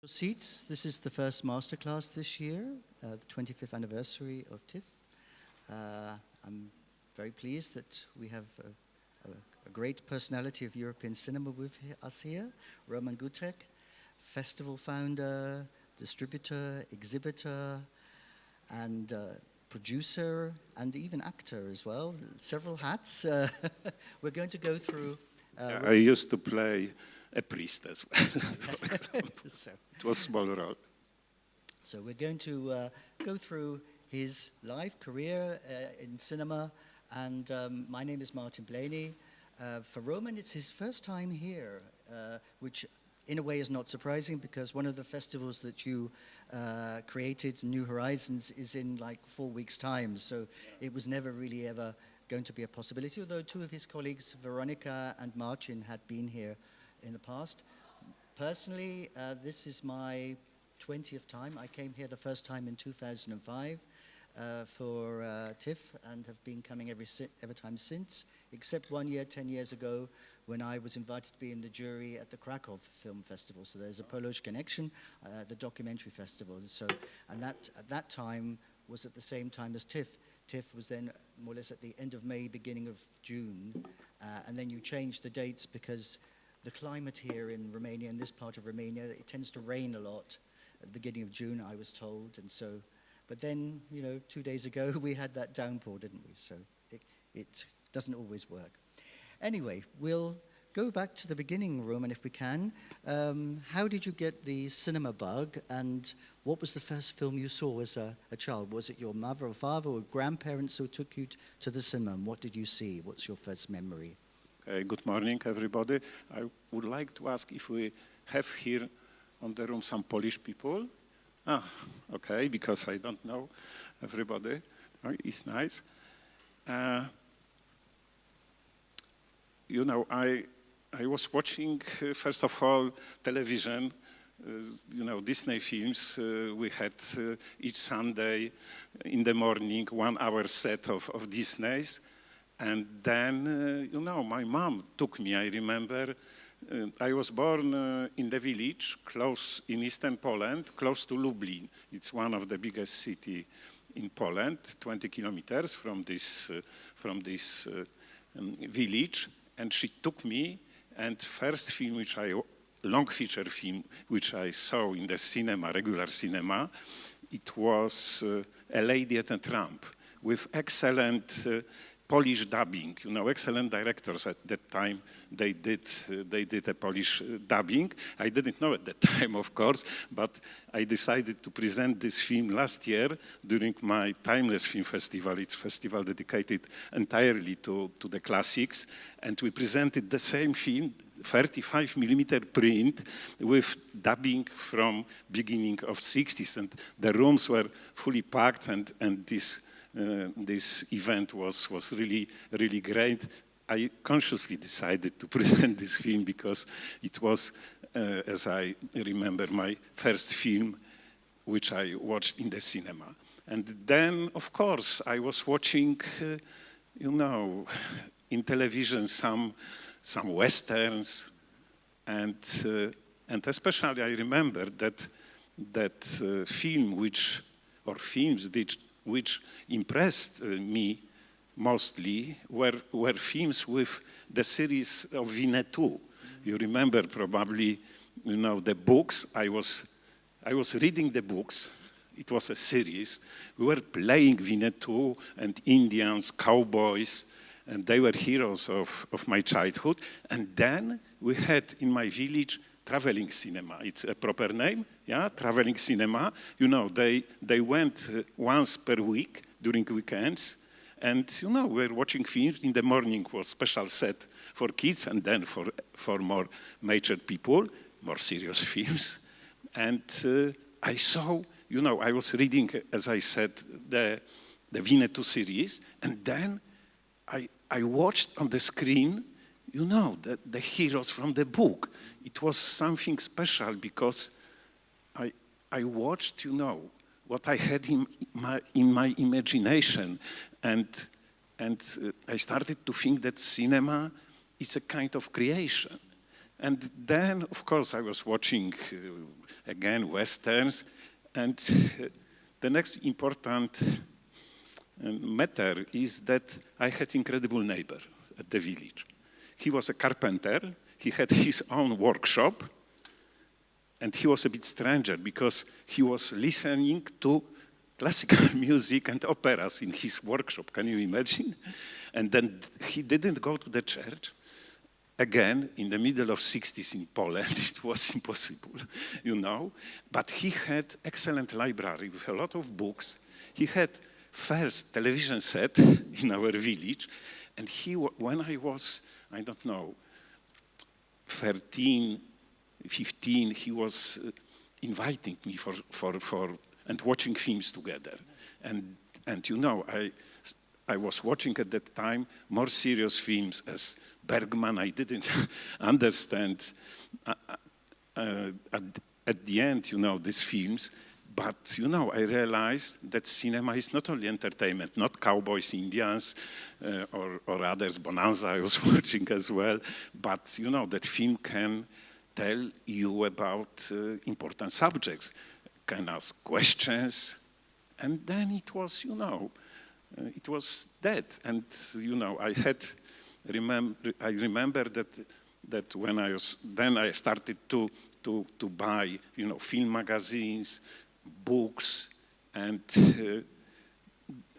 Seats. This is the first masterclass this year, the 25th anniversary of TIFF. I'm very pleased that we have a great personality of European cinema with us here, Roman Gutek, festival founder, distributor, exhibitor, and producer, and even actor as well. Several hats. We're going to go through... I used to play a priest as well, for example. It was a small role. So we're going to go through his life, career in cinema, and my name is Martin Blaney. For Roman, it's his first time here, which in a way is not surprising because one of the festivals that you created, New Horizons, is in like 4 weeks' time, so it was never really ever going to be a possibility, although two of his colleagues, Veronica and Marcin, had been here in the past. Personally, this is my 20th time. I came here the first time in 2005 for TIFF and have been coming every time since, except 1 year, 10 years ago, when I was invited to be in the jury at the Krakow Film Festival. So there's a Polish connection, the documentary festival. So, and that at that time was at the same time as TIFF. TIFF was then more or less at the end of May, beginning of June, and then you changed the dates because the climate here in Romania, in this part of Romania, it tends to rain a lot at the beginning of June, I was told, and so, but then, you know, 2 days ago we had that downpour, didn't we? So it doesn't always work. Anyway, we'll go back to the beginning, Roman, if we can. How did you get the cinema bug, and what was the first film you saw as a child? Was it your mother or father or grandparents who took you to the cinema, and what did you see? What's your first memory? Good morning, everybody. I would like to ask if we have here on the room some Polish people. Okay, because I don't know everybody. It's nice. You know, I was watching, first of all, television, you know, Disney films. We had each Sunday in the morning 1 hour set of Disney's. And then, you know, my mom took me, I remember. I was born in the village, close in eastern Poland, close to Lublin. It's one of the biggest cities in Poland, 20 kilometers from this village. And she took me, and first film long feature film, which I saw in the cinema, regular cinema, it was A Lady and a Tramp, with excellent Polish dubbing, you know, excellent directors at that time. They did a Polish dubbing. I didn't know at that time, of course, but I decided to present this film last year during my Timeless Film Festival. It's a festival dedicated entirely to the classics, and we presented the same film, 35mm print, with dubbing from beginning of 60s, and the rooms were fully packed, and this event was really, really great. I consciously decided to present this film because it was, as I remember, my first film which I watched in the cinema. And then, of course, I was watching, you know, in television some westerns, and especially I remember that films which impressed me mostly were films with the series of Winnetou. You remember probably, you know, the books. I was reading the books. It was a series. We were playing Winnetou and Indians, cowboys, and they were heroes of my childhood. And then we had in my village traveling cinema. It's a proper name, yeah, traveling cinema. You know, they went once per week during weekends, and you know, we were watching films. In the morning was special set for kids, and then for more mature people, more serious films. And I saw, you know, I was reading, as I said, the Winnetou series, and then I watched on the screen, you know, the heroes from the book. It was something special because I watched, you know, what I had in my imagination, and I started to think that cinema is a kind of creation. And then, of course, I was watching, again, Westerns. And the next important matter is that I had incredible neighbor at the village. He was a carpenter. He had his own workshop. And he was a bit stranger because he was listening to classical music and operas in his workshop. Can you imagine? And then he didn't go to the church. Again, in the middle of 60s in Poland, it was impossible, you know. But he had excellent library with a lot of books. He had first television set in our village. And when I was, I don't know, 13, 15, he was inviting me for and watching films together. And you know, I was watching at that time more serious films as Bergman. I didn't understand at the end, you know, these films. But, you know, I realized that cinema is not only entertainment, not cowboys, Indians, or others, Bonanza I was watching as well, but, you know, that film can tell you about important subjects, can ask questions, and then it was, you know, it was that. And, you know, I remember that when I started to buy, you know, film magazines, books, and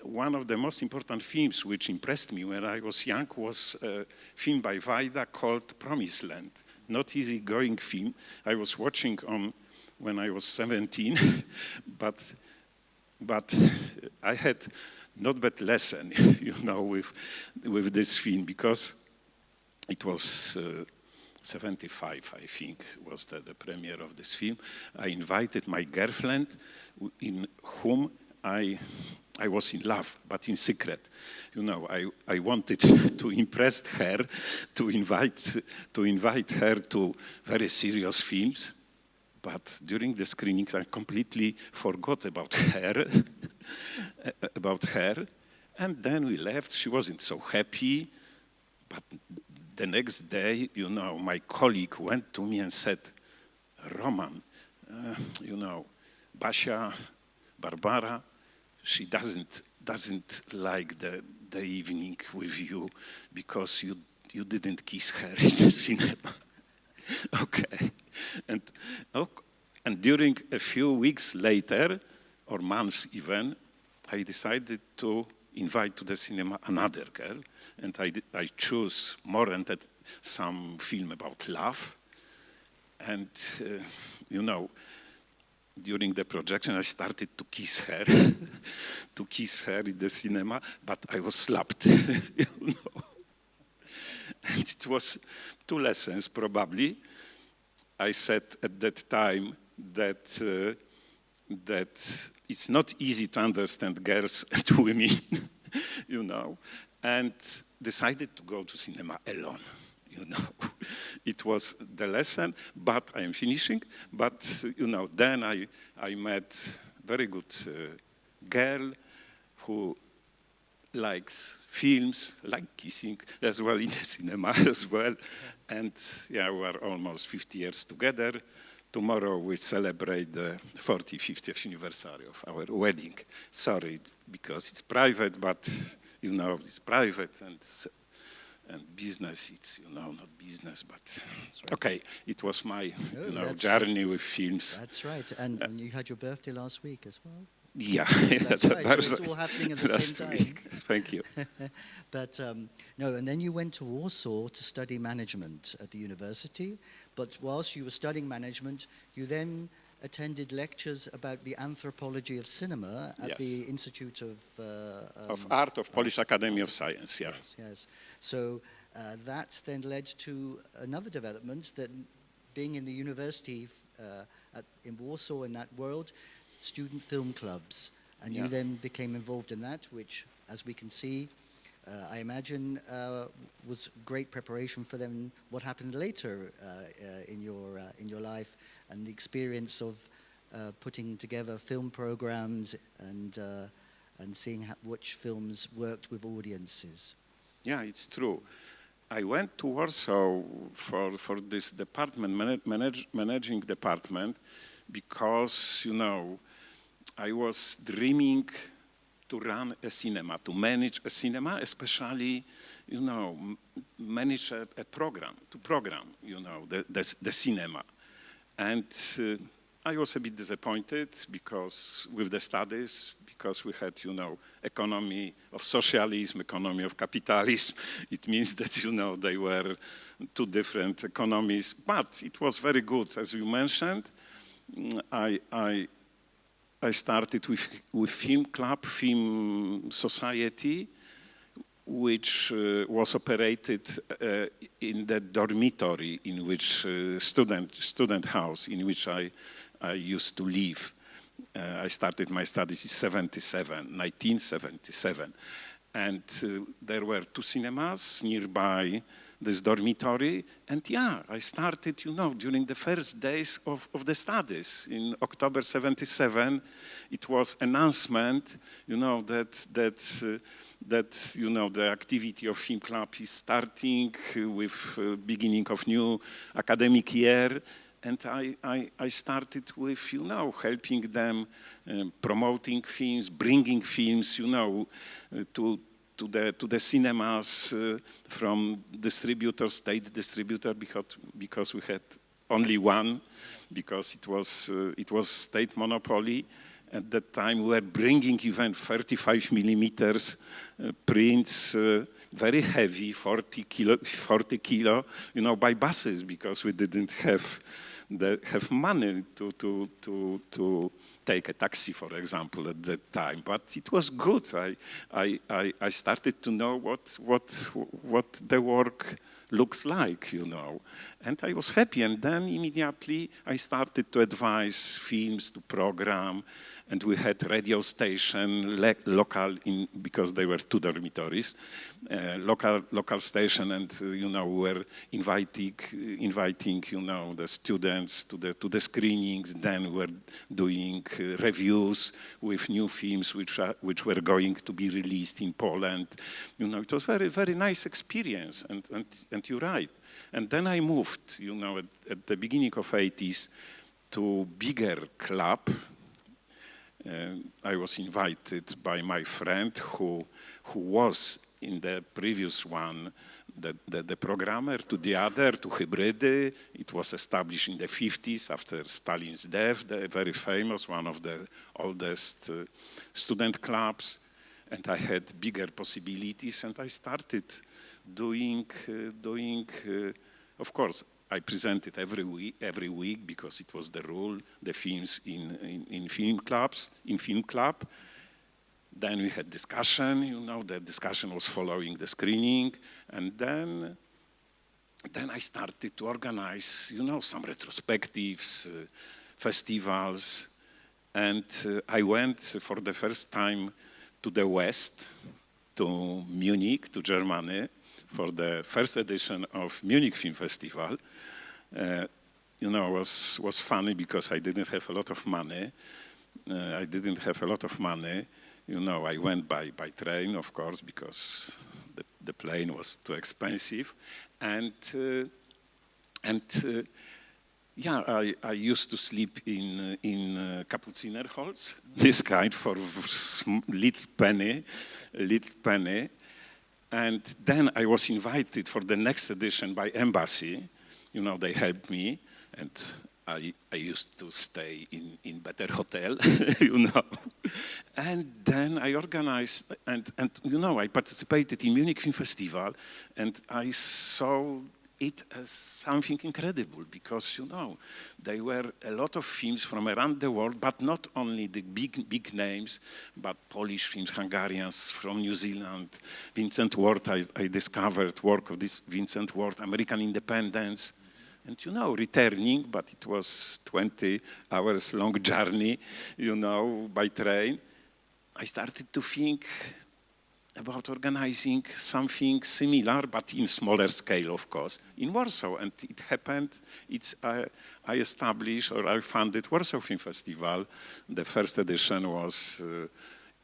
one of the most important films which impressed me when I was young was a film by Wajda called Promised Land. Not easy-going film. I was watching when I was 17, but I had not bad lesson, you know, with this film, because it was 75, I think, was the premiere of this film. I invited my girlfriend, in whom I was in love, but in secret. You know, I wanted to impress her, to invite her to very serious films. But during the screenings, I completely forgot about her. And then we left. She wasn't so happy. But the next day, you know, my colleague went to me and said, Roman, you know, Basia, Barbara, she doesn't like the evening with you because you didn't kiss her in the cinema. Okay. And during a few weeks later, or months even, I decided to invite to the cinema another girl, and I chose more and some film about love. And, you know, during the projection, I started to kiss her, in the cinema, but I was slapped, you know. And it was 2 lessons, probably. I said at that time that it's not easy to understand girls and women, you know, and decided to go to cinema alone, you know. It was the lesson, but I am finishing. But, you know, then I met very good girl who likes films, like kissing as well in the cinema as well. And yeah, we are almost 50 years together. Tomorrow we celebrate the 50th anniversary of our wedding. Sorry, because it's private, but you know, it's private and business, it's, you know, not business, but right. Okay, it was my journey with films. That's right, and you had your birthday last week as well. Yeah, that's right. So it's all happening at the same time. Week. Thank you. But no, and then you went to Warsaw to study management at the university. But whilst you were studying management, you then attended lectures about the anthropology of cinema at the Institute of Art of Polish Academy of Science. Yeah. Yes. So that then led to another development, that being in the university in Warsaw, in that world, student film clubs, and you then became involved in that, which, as we can see, I imagine was great preparation for them. What happened later in your life, and the experience of putting together film programs and seeing which films worked with audiences. Yeah, it's true. I went to Warsaw for this department, managing department, because, you know, I was dreaming to run a cinema, to manage a cinema, especially, you know, manage a program, to program, you know, the cinema. And I was a bit disappointed because with the studies, because we had, you know, economy of socialism, economy of capitalism. It means that, you know, they were two different economies, but it was very good. As you mentioned, I started with Film Club, Film Society, which was operated in the dormitory in which student house in which I used to live. I started my studies in 1977. And there were two cinemas nearby this dormitory. And yeah, I started, you know, during the first days of the studies. In October 77, it was announcement, you know, that you know, the activity of Film Club is starting with beginning of new academic year. And I started with, you know, helping them, promoting films, bringing films, you know, to the cinemas from distributors, state distributor, because we had only one, because it was state monopoly. At that time, we were bringing even 35 millimeters prints, very heavy, 40 kilo, you know, by buses, because we didn't have money to take a taxi, for example, at that time. But it was good. I started to know what the work looks like, you know, and I was happy. And then immediately I started to advise films, to program, and we had radio station, local, because they were two dormitories, local station, and you know, we were inviting, you know, the students to the screenings. Then we were doing reviews with new films which were going to be released in Poland. You know, it was very, very nice experience, and you're right. And then I moved, you know, at the beginning of 80s to bigger club. I was invited by my friend who was in the previous one, the programmer, to the other, to Hybridi. It was established in the 50s after Stalin's death, the very famous, one of the oldest student clubs. And I had bigger possibilities, and I started doing of course, I presented every week because it was the rule, the films in film club. Then we had discussion, you know, the discussion was following the screening. And then I started to organize, you know, some retrospectives, festivals. And I went for the first time to the West, to Munich, to Germany, for the first edition of Munich Film Festival. You know, was funny because I didn't have a lot of money. You know, I went by train, of course, because the plane was too expensive. And yeah, I used to sleep in Kapuciner halls, this kind for little penny. And then I was invited for the next edition by embassy. You know, they helped me, and I used to stay in better hotel, you know. And then I organized, and you know, I participated in Munich Film Festival, and I saw it as something incredible because, you know, there were a lot of films from around the world, but not only the big names, but Polish films, Hungarians, from New Zealand, Vincent Ward. I discovered work of this Vincent Ward, American Independence. And, you know, returning, but it was 20 hours long journey, you know, by train. I started to think about organizing something similar, but in smaller scale, of course, in Warsaw. And it happened, I established, or I founded Warsaw Film Festival. The first edition was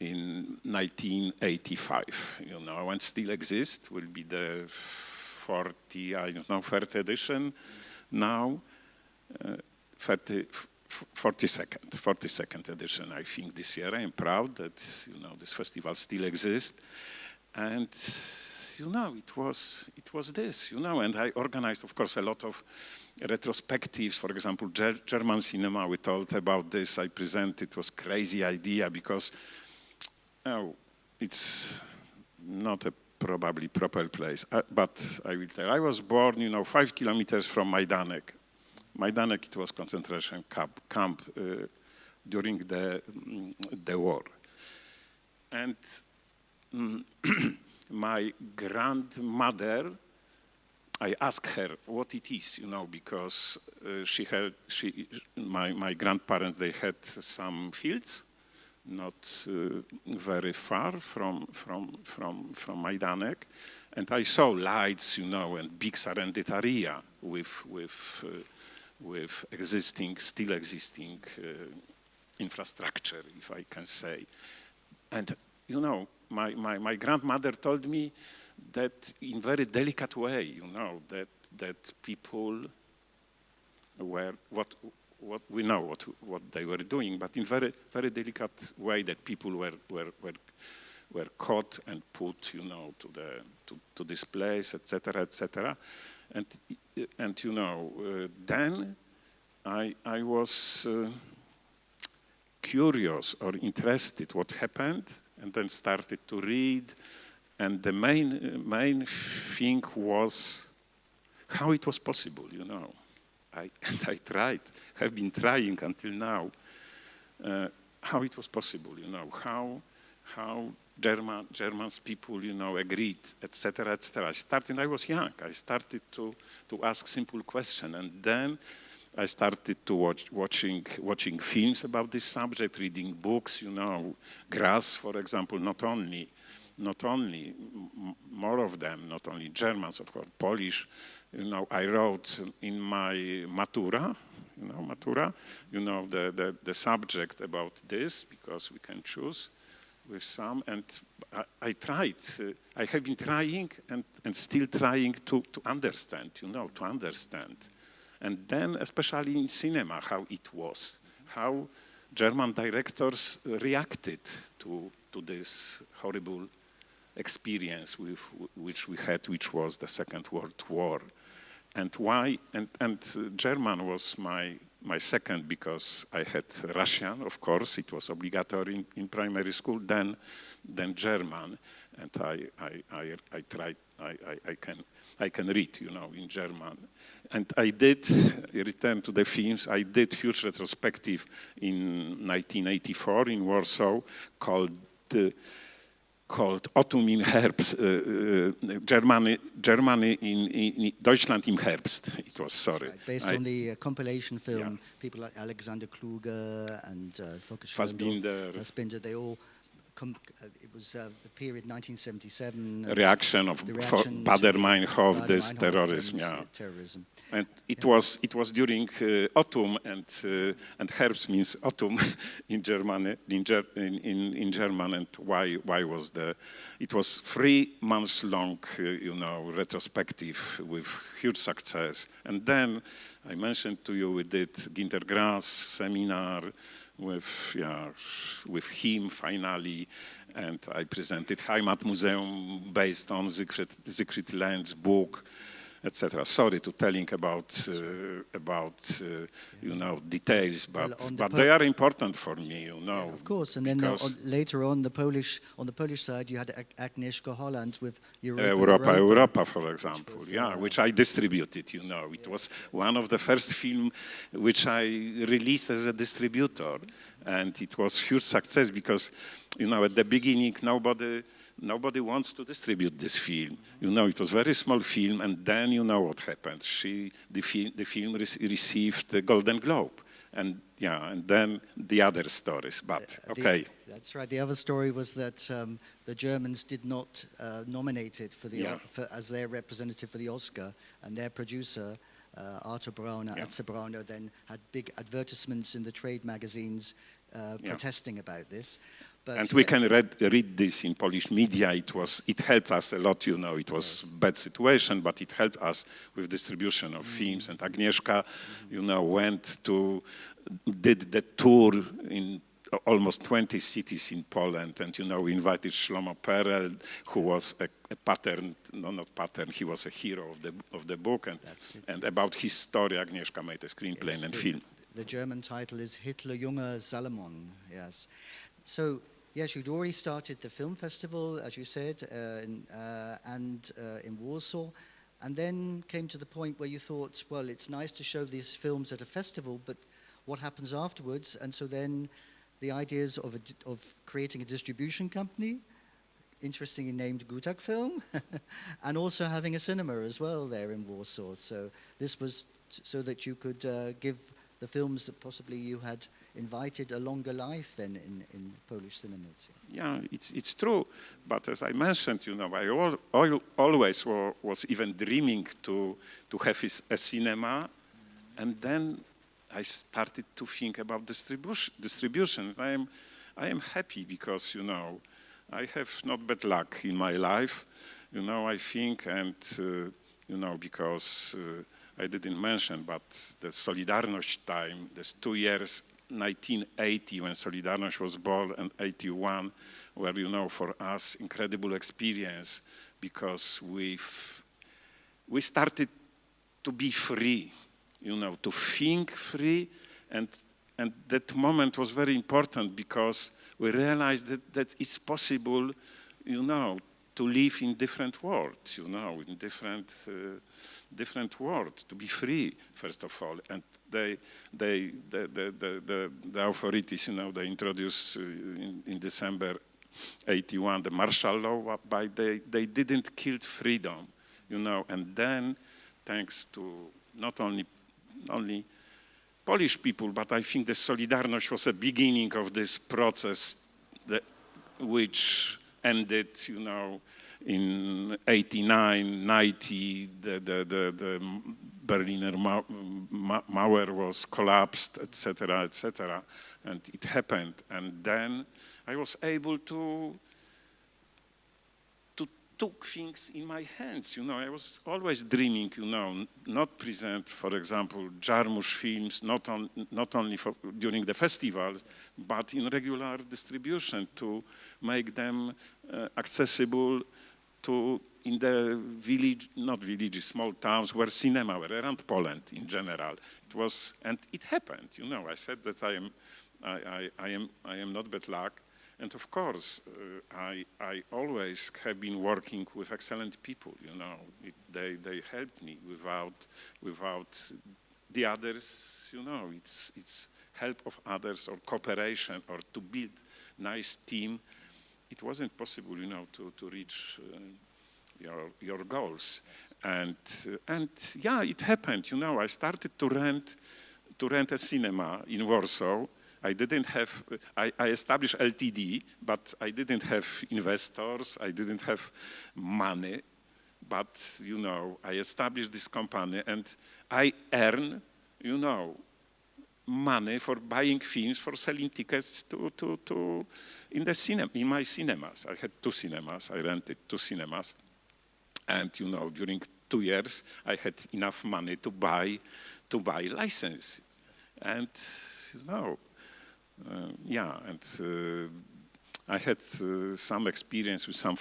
in 1985, you know, and still exists, will be the I don't know, 30th edition now, 42nd edition, I think, this year. I am proud that, this festival still exists. And, it was this, and I organized, of course, a lot of retrospectives. For example, German cinema, we talked about this. I presented, it was crazy idea because, it's not a probably proper place. But I will tell, I was born, 5 kilometers from Majdanek. Majdanek, it was concentration camp during the war. And my grandmother, I asked her what it is, because my grandparents, they had some fields, not very far from Majdanek, and I saw lights, and big surrounded area with still existing infrastructure, if I can say, and my grandmother told me that in very delicate way, that people were what we know what they were doing, but in very very delicate way that people were caught and put, to this place, etc., etc. And then I was curious or interested what happened, and then started to read, and the main thing was how it was possible, I have been trying until now, how it was possible, how Germans people, agreed, etc., etc. I was young. I started to ask simple questions, and then I started to watching films about this subject, reading books, Grass, for example, not only more of them, not only Germans, of course, Polish. I wrote in my Matura, the subject about this, because we can choose with some, and I tried. I have been trying and still trying to understand, to understand. And then, especially in cinema, how it was, how German directors reacted to this horrible experience which we had, which was the Second World War. And why? And German was my second, because I had Russian, of course, it was obligatory in primary school, then German, and I tried, I can read, in German. And I did return to the films. I did huge retrospective in 1984 in Warsaw called Autumn im Herbst, Germany in Deutschland im Herbst. It was, sorry. Right. Based on the compilation film, people like Alexander Kluge and Fassbinder, they all. It was the period 1977. Reaction of Baader-Meinhof, this terrorism, terrorism. And it was during autumn, and Herbst means autumn in German. In German, and why was it was 3 months long, retrospective with huge success. And then I mentioned to you we did Günter Grass seminar with him finally, and I presented Heimatmuseum based on Siegfried Lenz's book, etc. Sorry to telling about details, but they are important for me, Yes, of course, and then later on the Polish side, you had Agnieszka Holland with Europa, for example, which I distributed. It was one of the first film which I released as a distributor, and it was huge success because, at the beginning nobody wants to distribute this film. It was a very small film, and then what happened. The film received the Golden Globe, and then the other stories. But okay. That's right. The other story was that the Germans did not nominate it as their representative for the Oscar, and their producer, Arthur Brauner, Atze Brauner, then had big advertisements in the trade magazines protesting about this. But and we can read this in Polish media. It helped us a lot, you know. It was a bad situation, but it helped us with distribution of films. And Agnieszka, you know, did the tour in almost 20 cities in Poland, and you know, we invited Shlomo Perel, who was a pattern, no, not pattern, he was a hero of the book, and about his story, Agnieszka made a screenplay and film. The German title is Hitler Junger Salomon, yes. So, yes, you'd already started the film festival, as you said, in Warsaw, and then came to the point where you thought, well, it's nice to show these films at a festival, but what happens afterwards? And so then the ideas of creating a distribution company, interestingly named Gutek Film, and also having a cinema as well there in Warsaw. So this was so that you could give the films that possibly you had invited a longer life than in Polish cinemas. Yeah, it's true. But as I mentioned, you know, I always was even dreaming to have a cinema, and then I started to think about distribution. I am happy because, you know, I have not bad luck in my life, you know, I think, and, you know, because I didn't mention, but the Solidarność time, this 2 years, 1980, when Solidarność was born, and 81, were, you know, for us, incredible experience, because we started to be free, you know, to think free, and that moment was very important because we realized that it's possible, you know, to live in different worlds, you know, in different worlds, to be free, first of all. And the authorities, you know, they introduced in December 81 the martial law, but they didn't kill freedom, you know, and then thanks to not only Polish people, but I think the Solidarność was a beginning of this process which ended, you know, in 89, 90, the Berliner Mauer was collapsed, etc., and it happened. And then I was able to took things in my hands, you know. I was always dreaming, you know, not present, for example, Jarmusch films, not only during the festivals, but in regular distribution, to make them accessible in the village, not villages, small towns where cinema were around Poland in general. It was, and it happened, you know. I said that I am not bad luck. And of course, I always have been working with excellent people, you know. They helped me without the others, you know. It's help of others or cooperation or to build nice team. It wasn't possible, you know, to reach your goals. And yeah, it happened, you know. I started to rent a cinema in Warsaw. I established LTD, but I didn't have investors, I didn't have money, but, you know, I established this company and I earn, you know, money for buying films, for selling tickets in my cinemas. I had 2 cinemas, I rented 2 cinemas. And, you know, during 2 years, I had enough money to buy licenses. And, you know, yeah, and I had some experience with some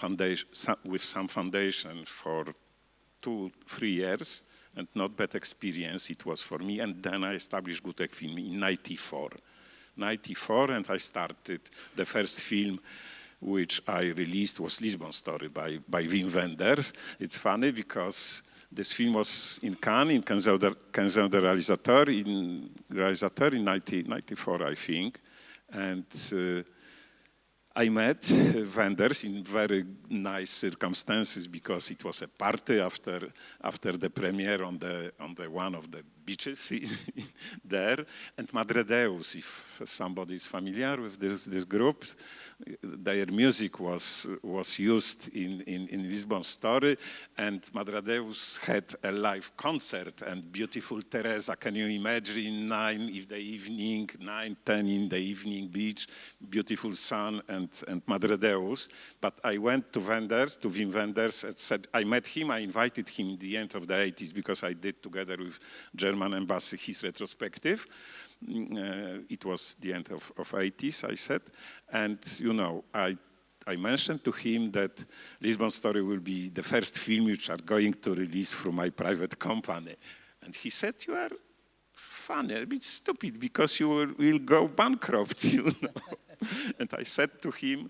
foundation for 2-3 years, and not bad experience it was for me. And then I established Gutek Film in '94, and I started the first film which I released was Lisbon Story by Wim Wenders. It's funny because this film was in Cannes, in Quinzaine de Réalisateurs in 1994, I think. And I met Wenders in very nice circumstances because it was a party after the premiere on the one of the beaches there, and Madredeus, if somebody is familiar with this group, their music was used in Lisbon story, and Madredeus had a live concert, and beautiful Teresa, can you imagine, 9 in the evening, 9, 10 in the evening beach, beautiful sun, and Madredeus. But I went to Wim Wenders, and said, I met him, I invited him in the end of the 80s, because I did together with German embassy his retrospective. It was the end of 80s, I said. And, you know, I mentioned to him that Lisbon Story will be the first film which are going to release through my private company. And he said, you are funny, a bit stupid, because you will go bankrupt, you know. And I said to him,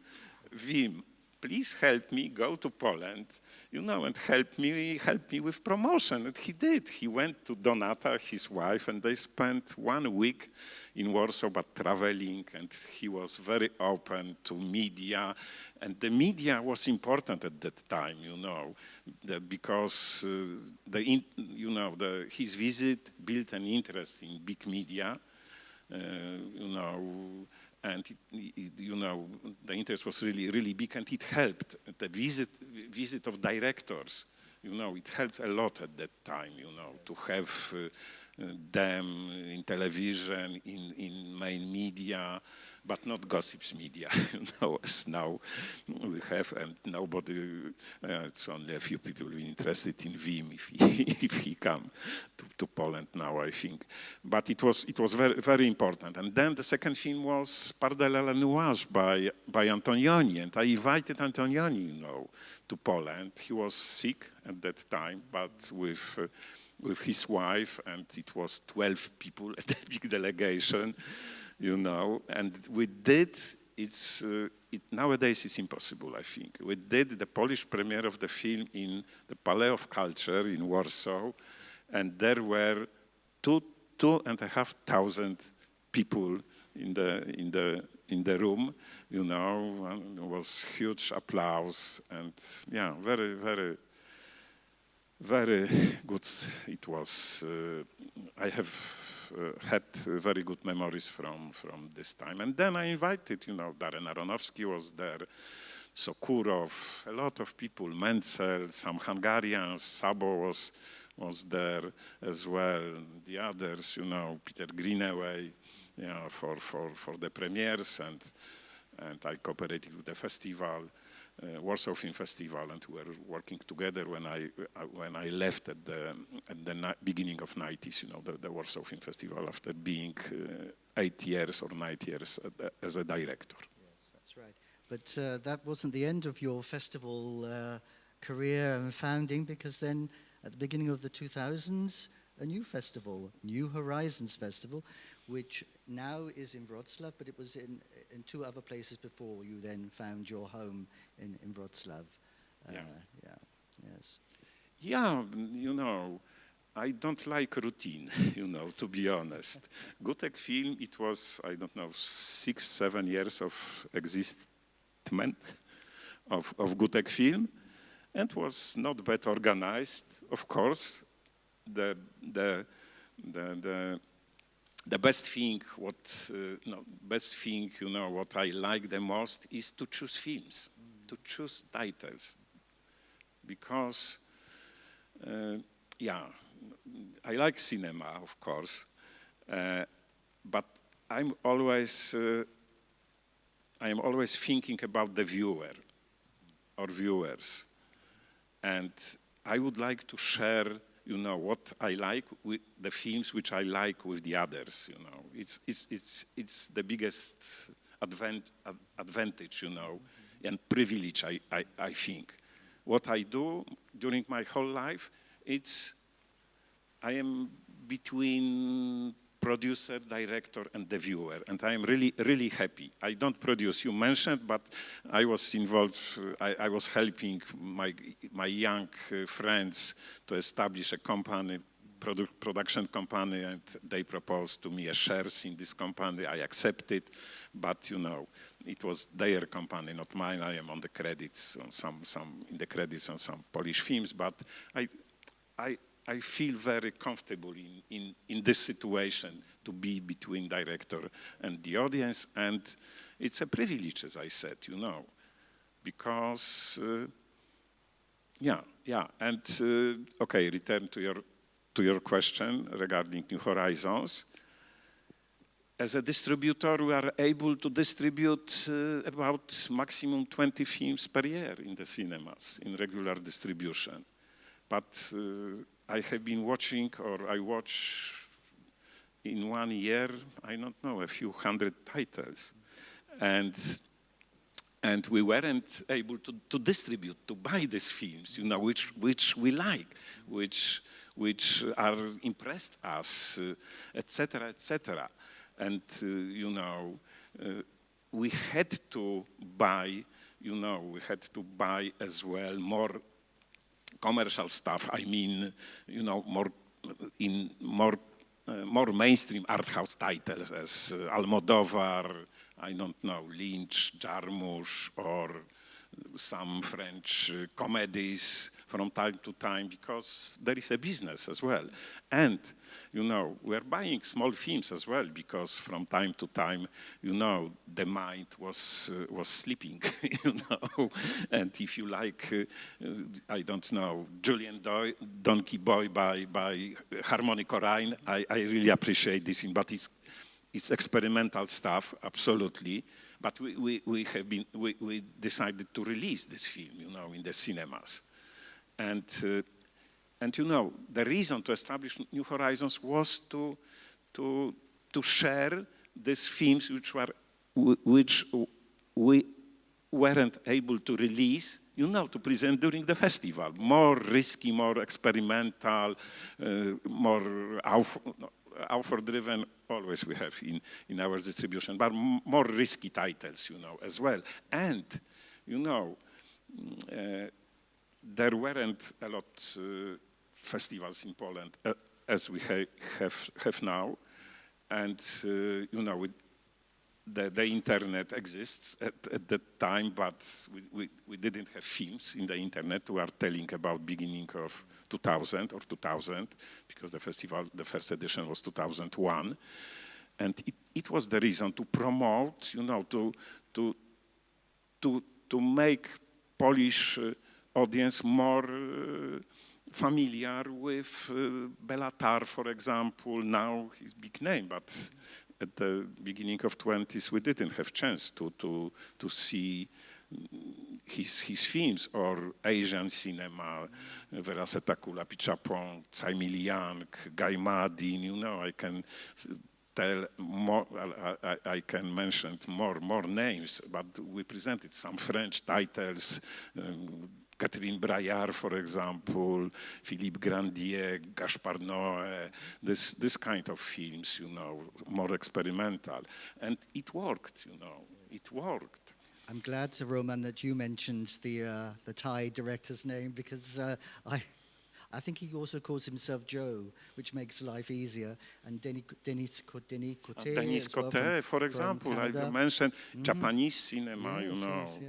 Wim, please help me go to Poland, you know, and help me with promotion. And he did. He went to Donata, his wife, and they spent 1 week in Warsaw, but traveling, and he was very open to media. And the media was important at that time, you know, because his visit built an interest in big media, you know. And you know, the interest was really, really big, and it helped. The visit of directors, you know, it helped a lot at that time, you know, to have them in television, in main media, but not gossips media, you know, as now we have, and nobody, it's only a few people interested in Wim if he come to Poland now, I think. But it was very, very important. And then the second film was Pardelle à la Nuage by Antonioni, and I invited Antonioni, you know, to Poland. He was sick at that time, but with his wife, and it was 12 people at the big delegation, you know, and we did, nowadays it's impossible, I think. We did the Polish premiere of the film in the Palais of Culture in Warsaw, and there were 2,500 people in the room, you know, and there was huge applause, and yeah, very, very, very good it was. I have had very good memories from this time. And then I invited, you know, Darren Aronofsky was there, Sokurov, a lot of people, Menzel, some Hungarians, Sabo was there as well, the others, you know, Peter Greenaway, you know, for the premieres, and I cooperated with the festival, Warsaw Film Festival, and we were working together when I left at the beginning of 90s, you know, the Warsaw Film Festival, after being 8 years or 9 years as a director. Yes, that's right. But that wasn't the end of your festival career and founding, because then at the beginning of the 2000s, a new festival, New Horizons Festival, which now is in Wrocław, but it was in 2 other places before you then found your home in Wrocław. Yes. Yeah, you know, I don't like routine, you know, to be honest. Gutek Film, it was, I don't know, 6, 7 years of existence of Gutek Film, and was not bad organized, of course. The best thing, you know, what I like the most is to choose films, to choose titles, because, yeah, I like cinema, of course, but I am always thinking about the viewer or viewers, and I would like to share, you know, what I like with the films which I like with the others, you know. It's the biggest advantage, you know, and privilege, I think. What I do during my whole life, I am between producer, director, and the viewer, and I am really, really happy. I don't produce, you mentioned, but I was involved, I was helping my young friends to establish a company, production company, and they proposed to me a shares in this company. I accepted, but you know, it was their company, not mine. I am on the credits on some in the credits on some Polish films, but I feel very comfortable in this situation to be between director and the audience, and it's a privilege, as I said, because and okay, return to your question regarding New Horizons. As a distributor, we are able to distribute about maximum 20 films per year in the cinemas in regular distribution. But I have been watching, or I watch in 1 year, I don't know, a few hundred titles. And we weren't able to distribute, to buy these films, which we like, which are impressed us, etc., etc. And, we had to buy, as well more commercial stuff. I mean, more mainstream art house titles as Almodovar, I don't know, Lynch, Jarmusch, or some French comedies from time to time, because there is a business as well. And, we're buying small films as well, because from time to time, the mind was sleeping, And if you like, I don't know, Julian Donkey Boy by Harmony Korine, I really appreciate this, but it's experimental stuff, absolutely. But we decided to release this film, in the cinemas. And the reason to establish New Horizons was to share these films which we weren't able to release, to present during the festival. More risky, more experimental, more author-driven, always we have in our distribution, but more risky titles, as well. And, there weren't a lot festivals in Poland as we have now. And, the internet exists at that time, but we didn't have films in the internet. We are telling about beginning of 2000, because the first edition was 2001. And it was the reason to promote, to make Polish audience more familiar with Bela Tarr, for example. Now his big name, but at the beginning of 20s, we didn't have chance to see his films, or Asian cinema, Veraseta Kula Pichapong, Tsai Mil-yang, Guy Madin, I can tell more, I can mention more names, but we presented some French titles, Catherine Braillard, for example, Philippe Grandier, Gaspard Noé, this kind of films, more experimental. And it worked, it worked. I'm glad, Roman, that you mentioned the Thai director's name, because I think he also calls himself Joe, which makes life easier. And Denis Coté, for example, I mentioned Japanese cinema, Yes.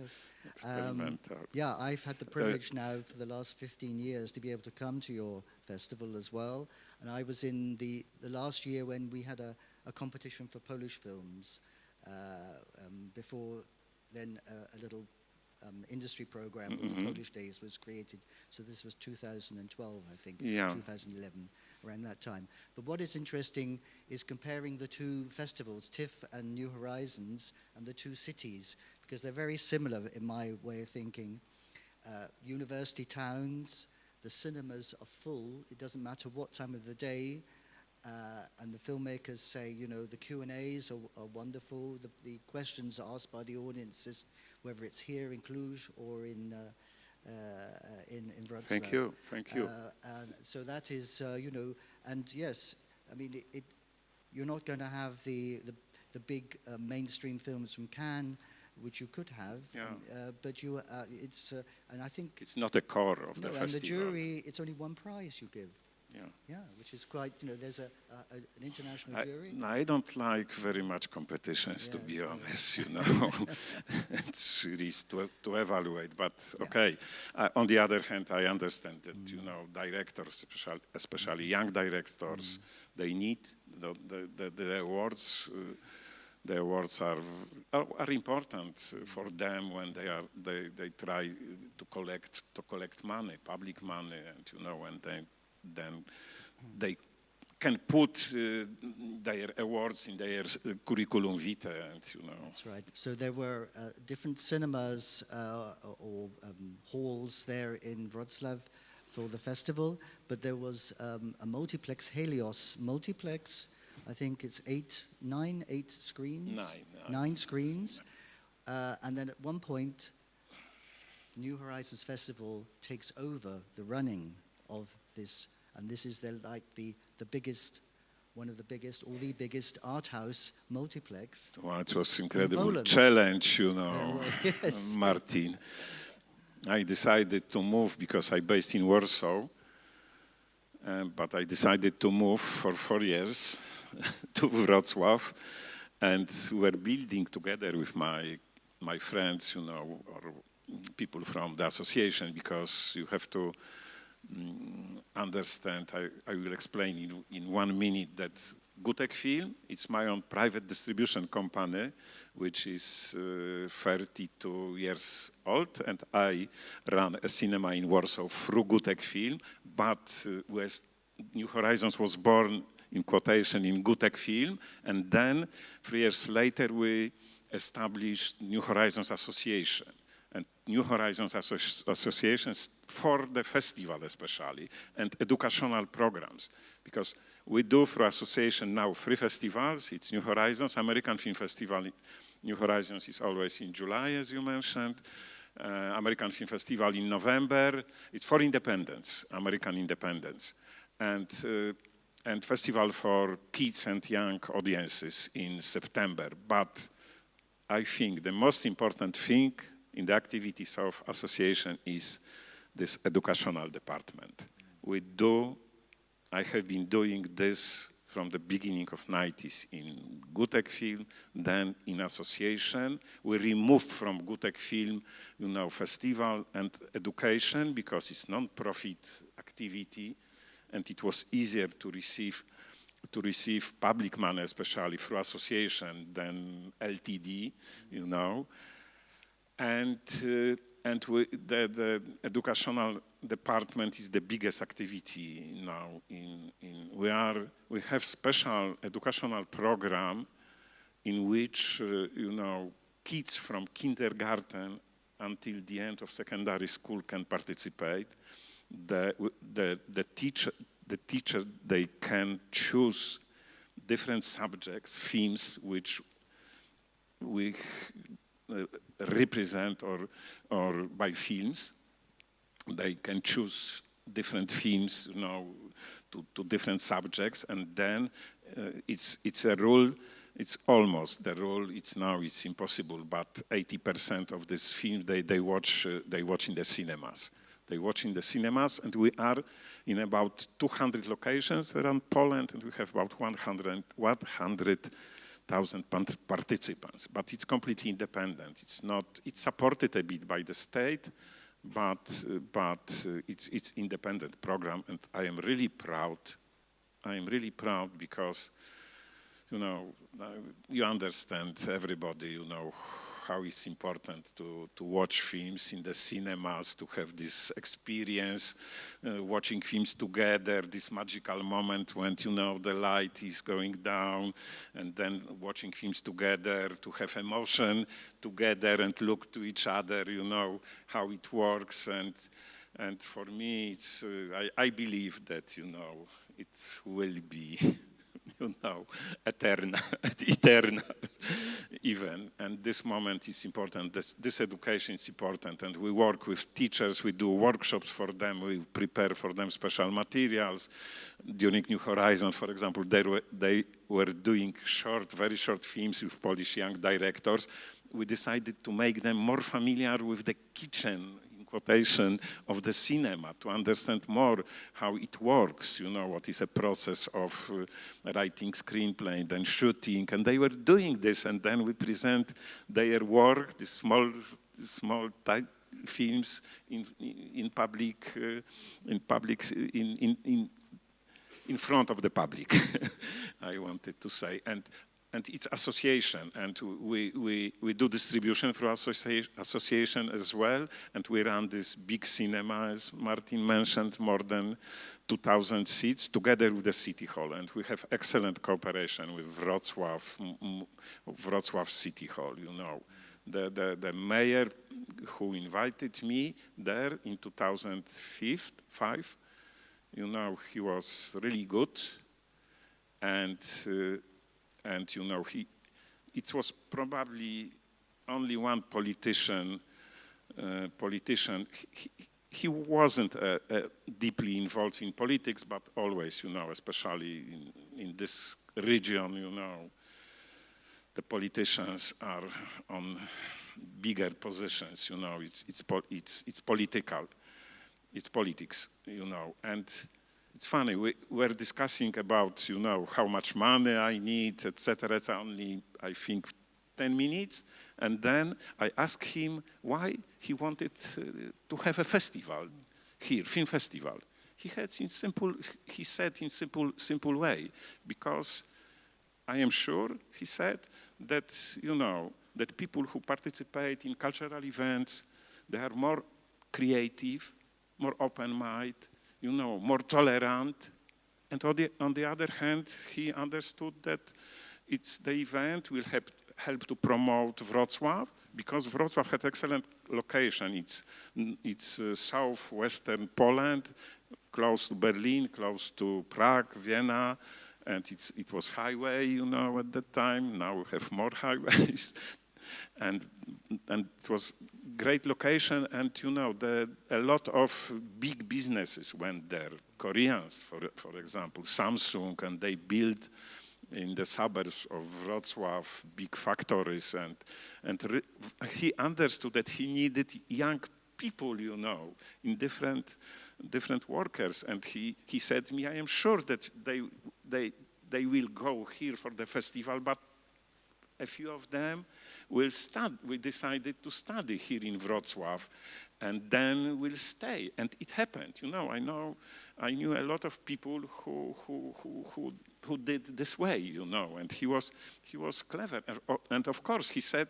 Yeah, I've had the privilege now for the last 15 years to be able to come to your festival as well. And I was in the last year when we had a competition for Polish films. Before then, a little industry program of the Polish Days was created. So this was 2012, I think, 2011, around that time. But what is interesting is comparing the two festivals, TIFF and New Horizons, and the two cities, because they're very similar in my way of thinking. University towns, the cinemas are full. It doesn't matter what time of the day. And the filmmakers say, the Q&As are wonderful. The questions asked by the audiences, whether it's here in Cluj or in Wrocław. Thank you. And so that is, and yes, I mean, you're not going to have the big mainstream films from Cannes, which you could have, but it's, and I think... It's not a core of the festival. And the jury, it's only one prize you give. Yeah, which is quite, there's an international jury. I don't like very much competitions, to be honest, It's really to evaluate, but okay. On the other hand, I understand that, directors, especially young directors, they need the awards. The awards are important for them when they try to collect money, public money, and then they can put their awards in their curriculum vitae, That's right. So there were different cinemas or halls there in Wrocław for the festival, but there was a multiplex, Helios multiplex. I think it's 8 screens. Nine screens. And then at one point, New Horizons Festival takes over the running of this, and this is the biggest, one of the biggest, or the biggest art house multiplex. Well, it was incredible challenge, Yes. Martin. I decided to move because I'm based in Warsaw, but I decided to move for 4 years to Wrocław, and we were building together with my friends, or people from the association, because you have to understand, I will explain in 1 minute, that Gutek Film, it's my own private distribution company, which is 32 years old, and I run a cinema in Warsaw through Gutek Film, but New Horizons was born in quotation in Gutek Film, and then 3 years later we established New Horizons Association. And New Horizons Associations for the festival especially, and educational programs, because we do through association now 3 festivals. It's New Horizons, American Film Festival. New Horizons is always in July, as you mentioned. American Film Festival in November. It's for independence, American independence. And festival for kids and young audiences in September. But I think the most important thing in the activities of association is this educational department. I have been doing this from the beginning of 90s in Gutek Film, then in association. We removed from Gutek Film, festival and education, because it's non-profit activity, and it was easier to receive public money, especially through association, than LTD, And the educational department is the biggest activity now. We have special educational program in which kids from kindergarten until the end of secondary school can participate. The teacher they can choose different subjects, themes which we represent or by films. They can choose different themes, to different subjects, and then it's a rule. It's almost the rule. It's impossible, but 80% of these films they watch in the cinemas. They watch in the cinemas, and we are in about 200 locations around Poland, and we have about 100,000 participants. But it's completely independent. It's supported a bit by the state, but it's independent program, and I am really proud. Because you understand, everybody, how it's important to watch films in the cinemas, to have this experience, watching films together, this magical moment when, the light is going down, and then watching films together, to have emotion together and look to each other, how it works. And for me, I believe that, it will be, eternal even. And this moment is important. This education is important. And we work with teachers. We do workshops for them. We prepare for them special materials. During New Horizons, for example, they were doing very short films with Polish young directors. We decided to make them more familiar with the kitchen, in quotation of the cinema to understand more how it works, you know, what is a process of writing screenplay, then shooting, and they were doing this, and then we present their work, these small films in front of the public, I wanted to say, and it's association, and we do distribution through association as well, and we run this big cinema, as Martin mentioned, more than 2,000 seats, together with the City Hall, and we have excellent cooperation with Wrocław City Hall, you know. The mayor who invited me there in 2005, you know, he was really good, and you know, it was probably only one politician. He wasn't deeply involved in politics, but always, you know, especially in this region, you know, the politicians are on bigger positions, you know. It's political, it's politics, you know, and. It's funny, we were discussing about, you know, how much money I need, etc. It's only, I think, 10 minutes. And then I asked him why he wanted to have a festival here, film festival. He said in simple way, because I am sure, he said, that, you know, that people who participate in cultural events, they are more creative, more open-minded, you know, more tolerant, and on the other hand, he understood that the event will help to promote Wrocław, because Wrocław had excellent location. It's southwestern Poland, close to Berlin, close to Prague, Vienna, and it was highway, you know, at that time. Now we have more highways, and it was great location, and you know, a lot of big businesses went there. Koreans, for example, Samsung, and they built in the suburbs of Wrocław big factories, and he understood that he needed young people, you know, in different workers, and he said to me, I am sure that they will go here for the festival, but a few of them will study. We decided to study here in Wrocław, and then we'll stay. And it happened. You know, I knew a lot of people who did this way. You know, and he was clever. And of course, he said,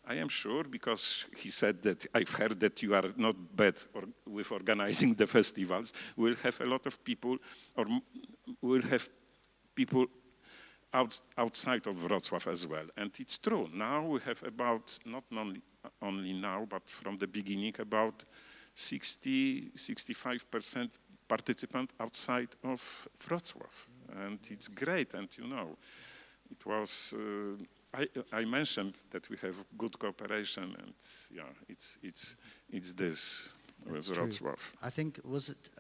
I am sure, because he said that I've heard that you are not bad with organizing the festivals. We'll have a lot of people, or we'll have people outside of Wrocław as well. And it's true. Now we have about, not only now, but from the beginning, about 65% participant outside of Wrocław. And it's great. And you know, it was, I mentioned that we have good cooperation, and yeah, it's this with Wrocław. I think, was it,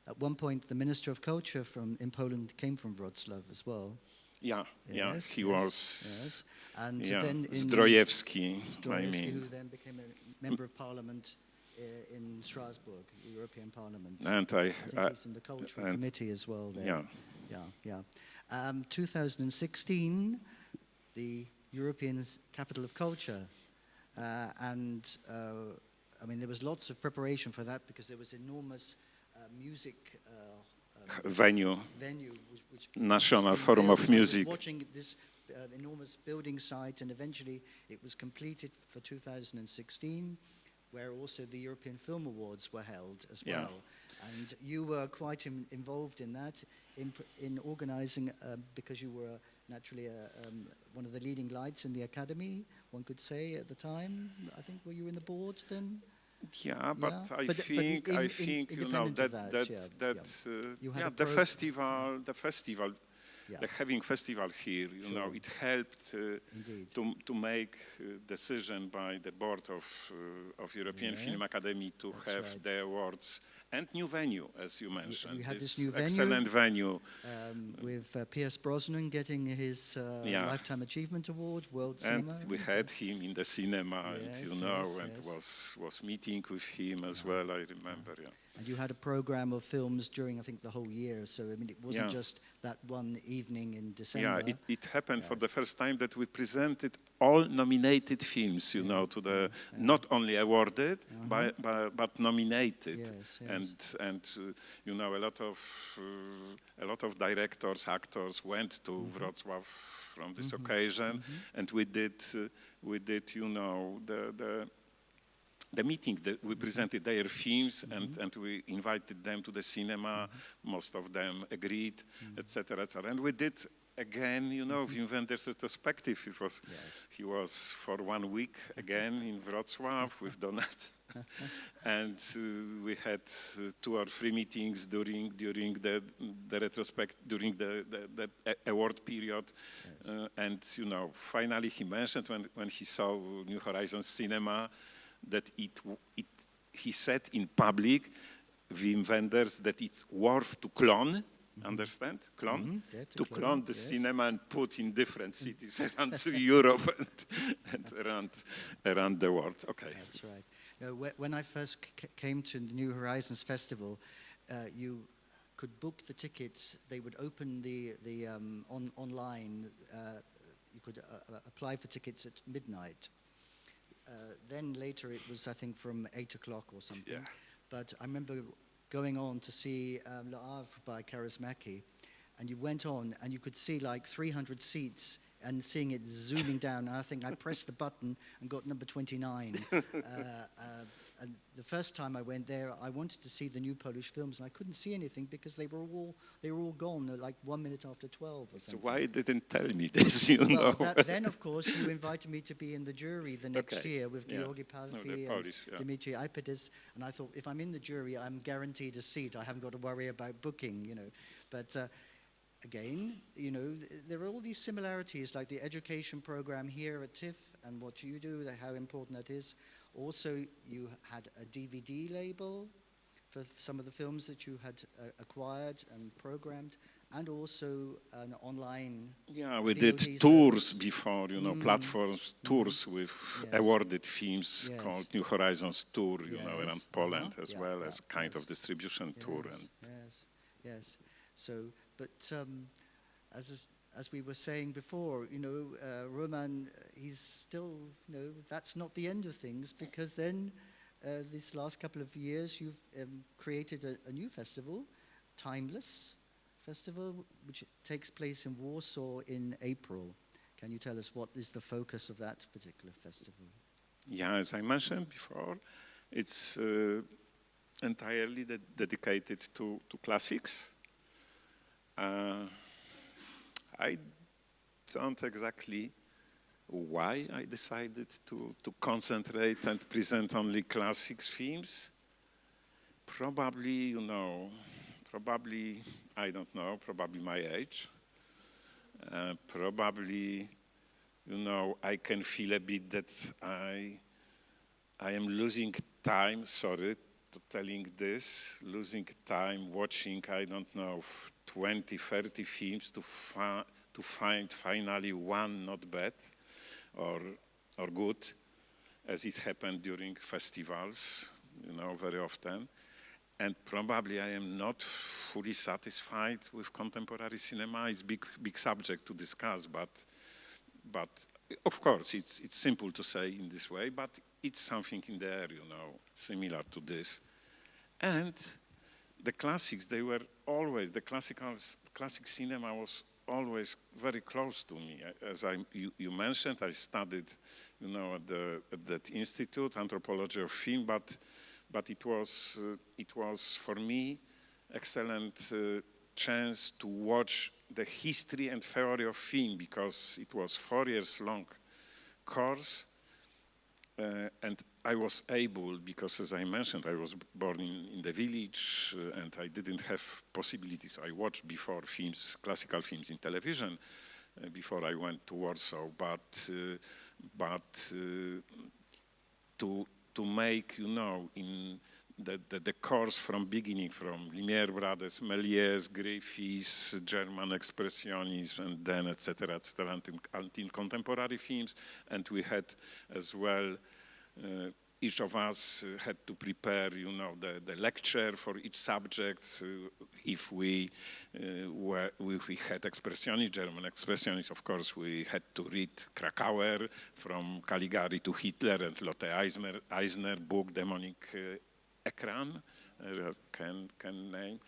at one point, the Minister of Culture in Poland came from Wrocław as well. Yeah, yes, he was. Yes. And then Zdrojewski, I mean. Who then became a member of Parliament in Strasbourg, the European Parliament. And I think he's in the Cultural Committee as well there. Yeah. 2016, the European Capital of Culture, and I mean, there was lots of preparation for that, because there was enormous music venue, which National Forum of Music. Watching this enormous building site, and eventually it was completed for 2016, where also the European Film Awards were held as well. And you were quite involved in that, in organizing, because you were naturally one of the leading lights in the academy, one could say at the time. I think, were you in the board then? Yeah, but I think you know that the festival the having festival here, you know, it helped to make decision by the board of European Film Academy to have the awards and new venue, as you mentioned. We had this new venue, excellent venue. With Pierce Brosnan getting his Lifetime Achievement Award, World And Cinema. we had him in the cinema, and you know, was meeting with him as well, I remember, And you had a program of films during, I think, the whole year. So, I mean, it wasn't just that one evening in December. Yeah, it happened for the first time that we presented all nominated films, you know, to the, not only awarded, but nominated. And you know, a lot of directors, actors went to Wrocław from this occasion, and we did, you know, the meeting that we presented their films and we invited them to the cinema. Most of them agreed, etc., etc. And we did again, you know, Wim Wenders retrospective. He was for 1 week again in Wrocław with Donat. And we had 2 or 3 meetings during the award period. And, you know, finally he mentioned when he saw New Horizons Cinema that he said in public, Wim Wenders, that it's worth to clone. Understand? Clone? To clone the cinema and put in different cities around Europe and around the world. Okay. That's right. No, when I first came to the New Horizons Festival, you could book the tickets. They would open the online. You could apply for tickets at midnight. Then later it was, I think, from 8 o'clock or something. Yeah. But I remember going on to see Le Havre by Kaurismäki, and you went on and you could see like 300 seats and seeing it zooming down. And I think I pressed the button and got number 29. And the first time I went there, I wanted to see the new Polish films, and I couldn't see anything because they were all gone, like 1 minute after 12 or something. So why didn't tell me this? You know. Then of course you invited me to be in the jury the next year with Georgi Palfi and Dimitri Ipidis, and I thought if I'm in the jury, I'm guaranteed a seat. I haven't got to worry about booking, you know. But again, you know, there are all these similarities, like the education program here at TIFF and what you do, how important that is. Also, you had a DVD label for some of the films that you had acquired and programmed, and also an online. Yeah, we did tours before, you know, platforms, tours with awarded films called New Horizons Tour, you know, around Poland, as well as kind of distribution tour. Yes. So, but as we were saying before, you know, Roman, he's still, you know, that's not the end of things, because then this last couple of years you've created a new festival, Timeless Festival, which takes place in Warsaw in April. Can you tell us what is the focus of that particular festival? Yeah, as I mentioned before, it's entirely dedicated to classics. I don't exactly why I decided to concentrate and present only classics films. Probably, you know, I don't know, probably my age. Probably, you know, I can feel a bit that I am losing time, sorry to telling this, losing time watching, I don't know, 20, 30 films to find finally one not bad or good, as it happened during festivals, you know, very often. And probably I am not fully satisfied with contemporary cinema. It's big subject to discuss, but of course it's simple to say in this way, but it's something in the air, you know, similar to this. And the classics, they were always, the classic cinema was always very close to me. As you mentioned, I studied, you know, at that institute, anthropology of film, but it was for me excellent chance to watch the history and theory of film, because it was 4 years long course, And I was able, because as I mentioned, I was born in the village and I didn't have possibilities. I watched before films, classical films in television, before I went to Warsaw, but to make, you know, in the course from beginning, from Lumière brothers, Méliès, Griffiths, German Expressionism, and then etc., until contemporary films. And we had as well, each of us had to prepare, you know, the lecture for each subject. If we had Expressionist, German Expressionist, of course, we had to read Krakauer, from Caligari to Hitler, and Lotte Eisner book, Demonic Ekran, can name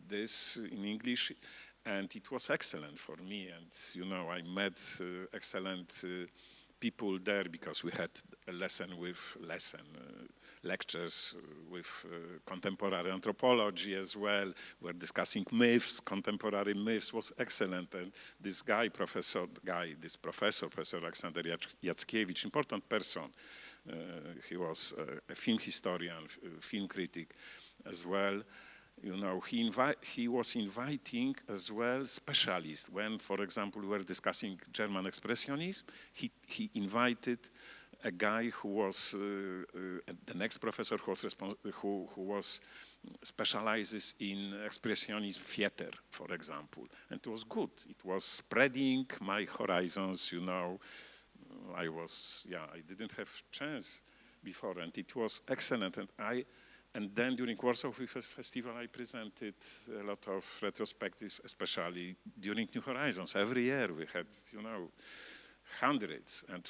this in English, and it was excellent for me. And you know, I met excellent people there because we had a lectures with contemporary anthropology as well. We're discussing myths, contemporary myths was excellent. And this professor Aleksander Jackiewicz, important person. He was a film historian, film critic as well. You know, he was inviting as well specialists. When, for example, we were discussing German Expressionism, he invited a guy who was the next professor who was specializes in Expressionism theater, for example, and it was good. It was spreading my horizons. You know, I didn't have chance before, and it was excellent. And then during Warsaw Festival, I presented a lot of retrospectives, especially during New Horizons. Every year we had, you know, hundreds, and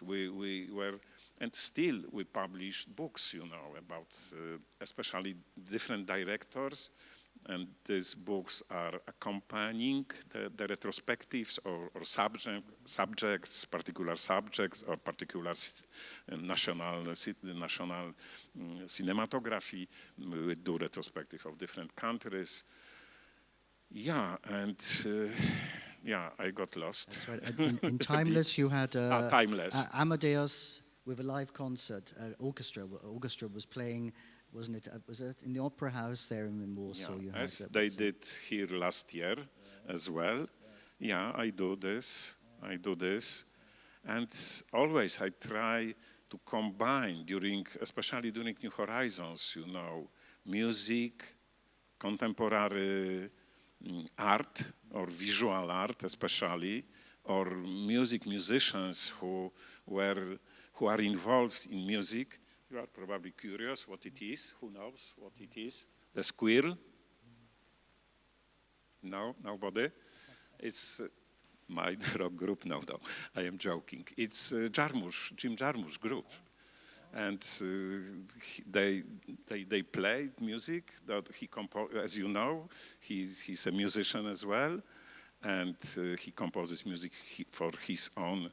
and still we published books, you know, about especially different directors. And these books are accompanying the retrospectives or subjects, particular subjects, or particular national cinematography. We do retrospective of different countries. Yeah, and I got lost. That's right. In Timeless, you had Timeless. Amadeus with a live concert. Orchestra was playing. Wasn't it? Was it in the Opera House there in Warsaw? Yeah, as they did here last year as well. Yeah, I do this, and always I try to combine especially during New Horizons, you know, music, contemporary art or visual art, especially, or musicians who are involved in music. You are probably curious what it is. Who knows what it is? The squirrel? No, nobody? It's my rock group. No, I am joking. It's Jim Jarmusch group. And they play music that he composed. As you know, he's a musician as well. And he composes music for his own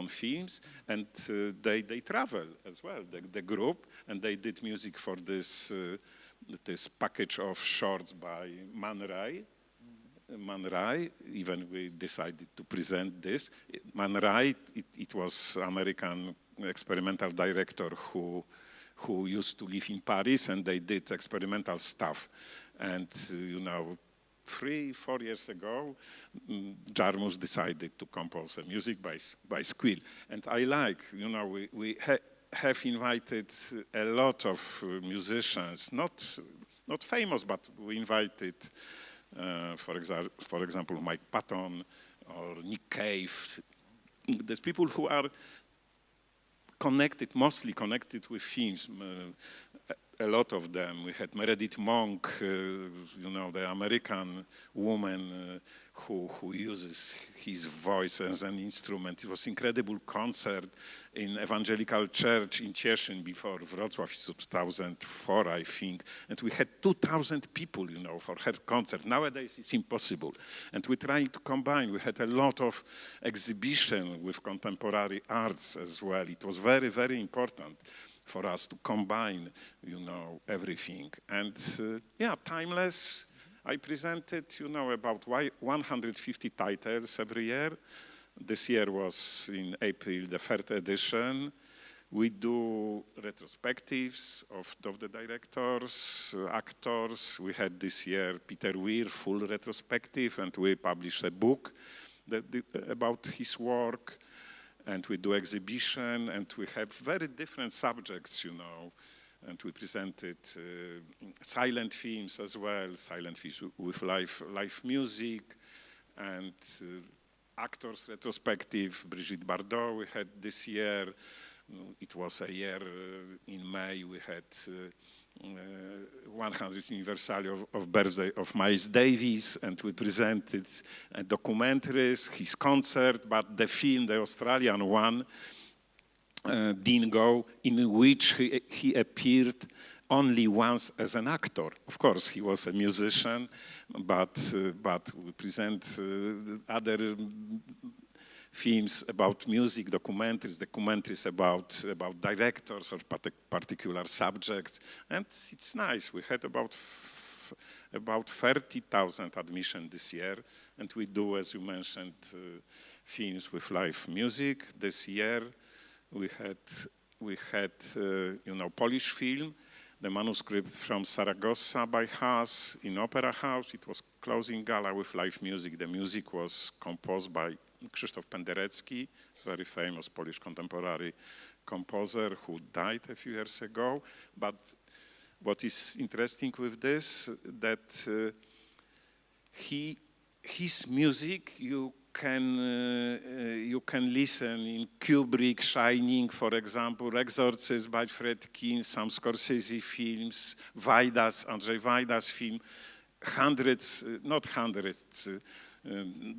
films, and they travel as well, the group, and they did music for this package of shorts by Man Ray. Even we decided to present this. Man Ray, it was American experimental director who used to live in Paris, and they did experimental stuff. And you know, 3-4 years ago, Jarmusch decided to compose music by squirrel. And I like, you know, we have invited a lot of musicians, not famous, but we invited, for example, Mike Patton or Nick Cave. There's people who are mostly connected with films. A lot of them. We had Meredith Monk, you know, the American woman who uses his voice as an instrument. It was an incredible concert in Evangelical Church in Cieszyn before Wrocław, 2004, I think. And we had 2,000 people, you know, for her concert. Nowadays, it's impossible. And we tried to combine. We had a lot of exhibition with contemporary arts as well. It was very, very important for us to combine, you know, everything. And Timeless, I presented, you know, about 150 titles every year. This year was in April, the third edition. We do retrospectives of the directors, actors. We had this year Peter Weir full retrospective, and we published a book about his work. And we do exhibition, and we have very different subjects, you know. And we presented silent films as well, silent films with live music, and actors retrospective. Brigitte Bardot we had this year. It was a year in May. We had 100th anniversary of birthday of Miles Davis, and we presented documentaries, his concert, but the film, the Australian one, didn't go, in which he appeared only once as an actor. Of course, he was a musician, but we present other films about music, documentaries about directors or particular subjects, and it's nice. We had about 30,000 admission this year, and we do, as you mentioned, films with live music. This year we had Polish film, the manuscript from Saragossa by Haas in Opera House. It was closing gala with live music. The music was composed by Krzysztof Penderecki, very famous Polish contemporary composer who died a few years ago. But what is interesting with this, that his music you can listen in Kubrick, Shining, for example, Exorcist by Friedkin, some Scorsese films, Andrzej Wajda's film,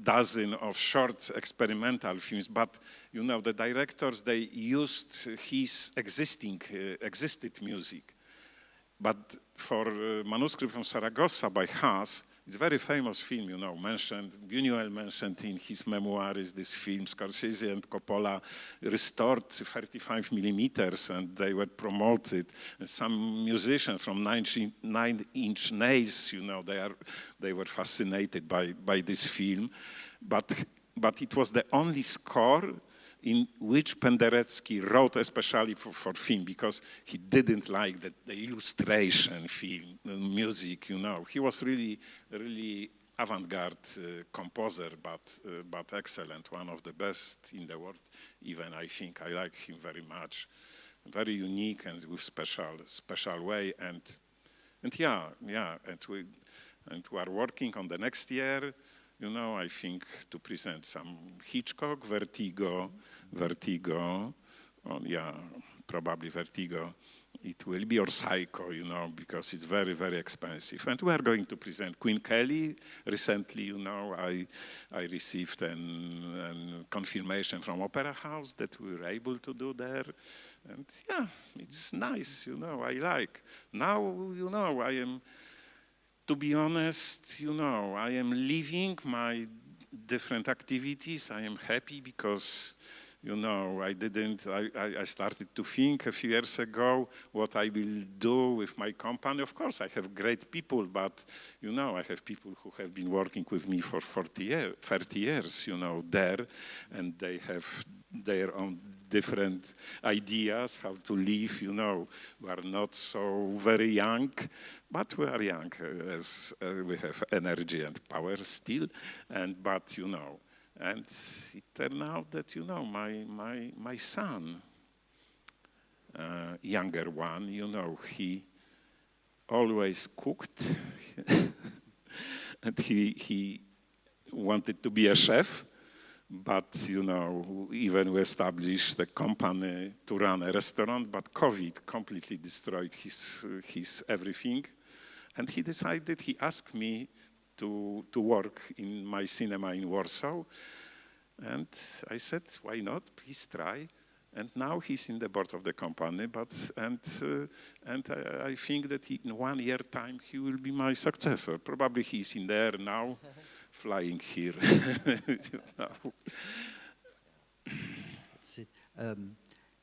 dozen of short experimental films, but the directors, they used his existed music. But for manuscript from Saragossa by Haas, it's a very famous film, Buñuel mentioned in his memoirs this film. Scorsese and Coppola restored 35 millimeters, and they were promoted. And some musicians from 9-inch Nails, they were fascinated by this film. But it was the only score in which Penderecki wrote especially for film, because he didn't like the illustration film, music, He was really avant-garde composer, but excellent, one of the best in the world. Even I think I like him very much. Very unique and with special way. And we are working on the next year. I think to present some Hitchcock, Vertigo, probably Vertigo. It will be, or Psycho, because it's very, very expensive. And we are going to present Queen Kelly. Recently, I received a confirmation from Opera House that we were able to do there. And it's nice, I like. Now, I am, to be honest, I am leaving my different activities. I am happy because, I started to think a few years ago what I will do with my company. Of course, I have great people, but, I have people who have been working with me for 30 years, there, and they have their own different ideas how to live, We are not so very young, but we are young, as we have energy and power still, but and it turned out that, my son, younger one, he always cooked, and he wanted to be a chef, but, even we established a company to run a restaurant, but COVID completely destroyed his everything, and he asked me to work in my cinema in Warsaw. And I said, why not? Please try. And now he's in the board of the company, and I think that in 1 year time he will be my successor. Probably he's in there now, flying here. That's it.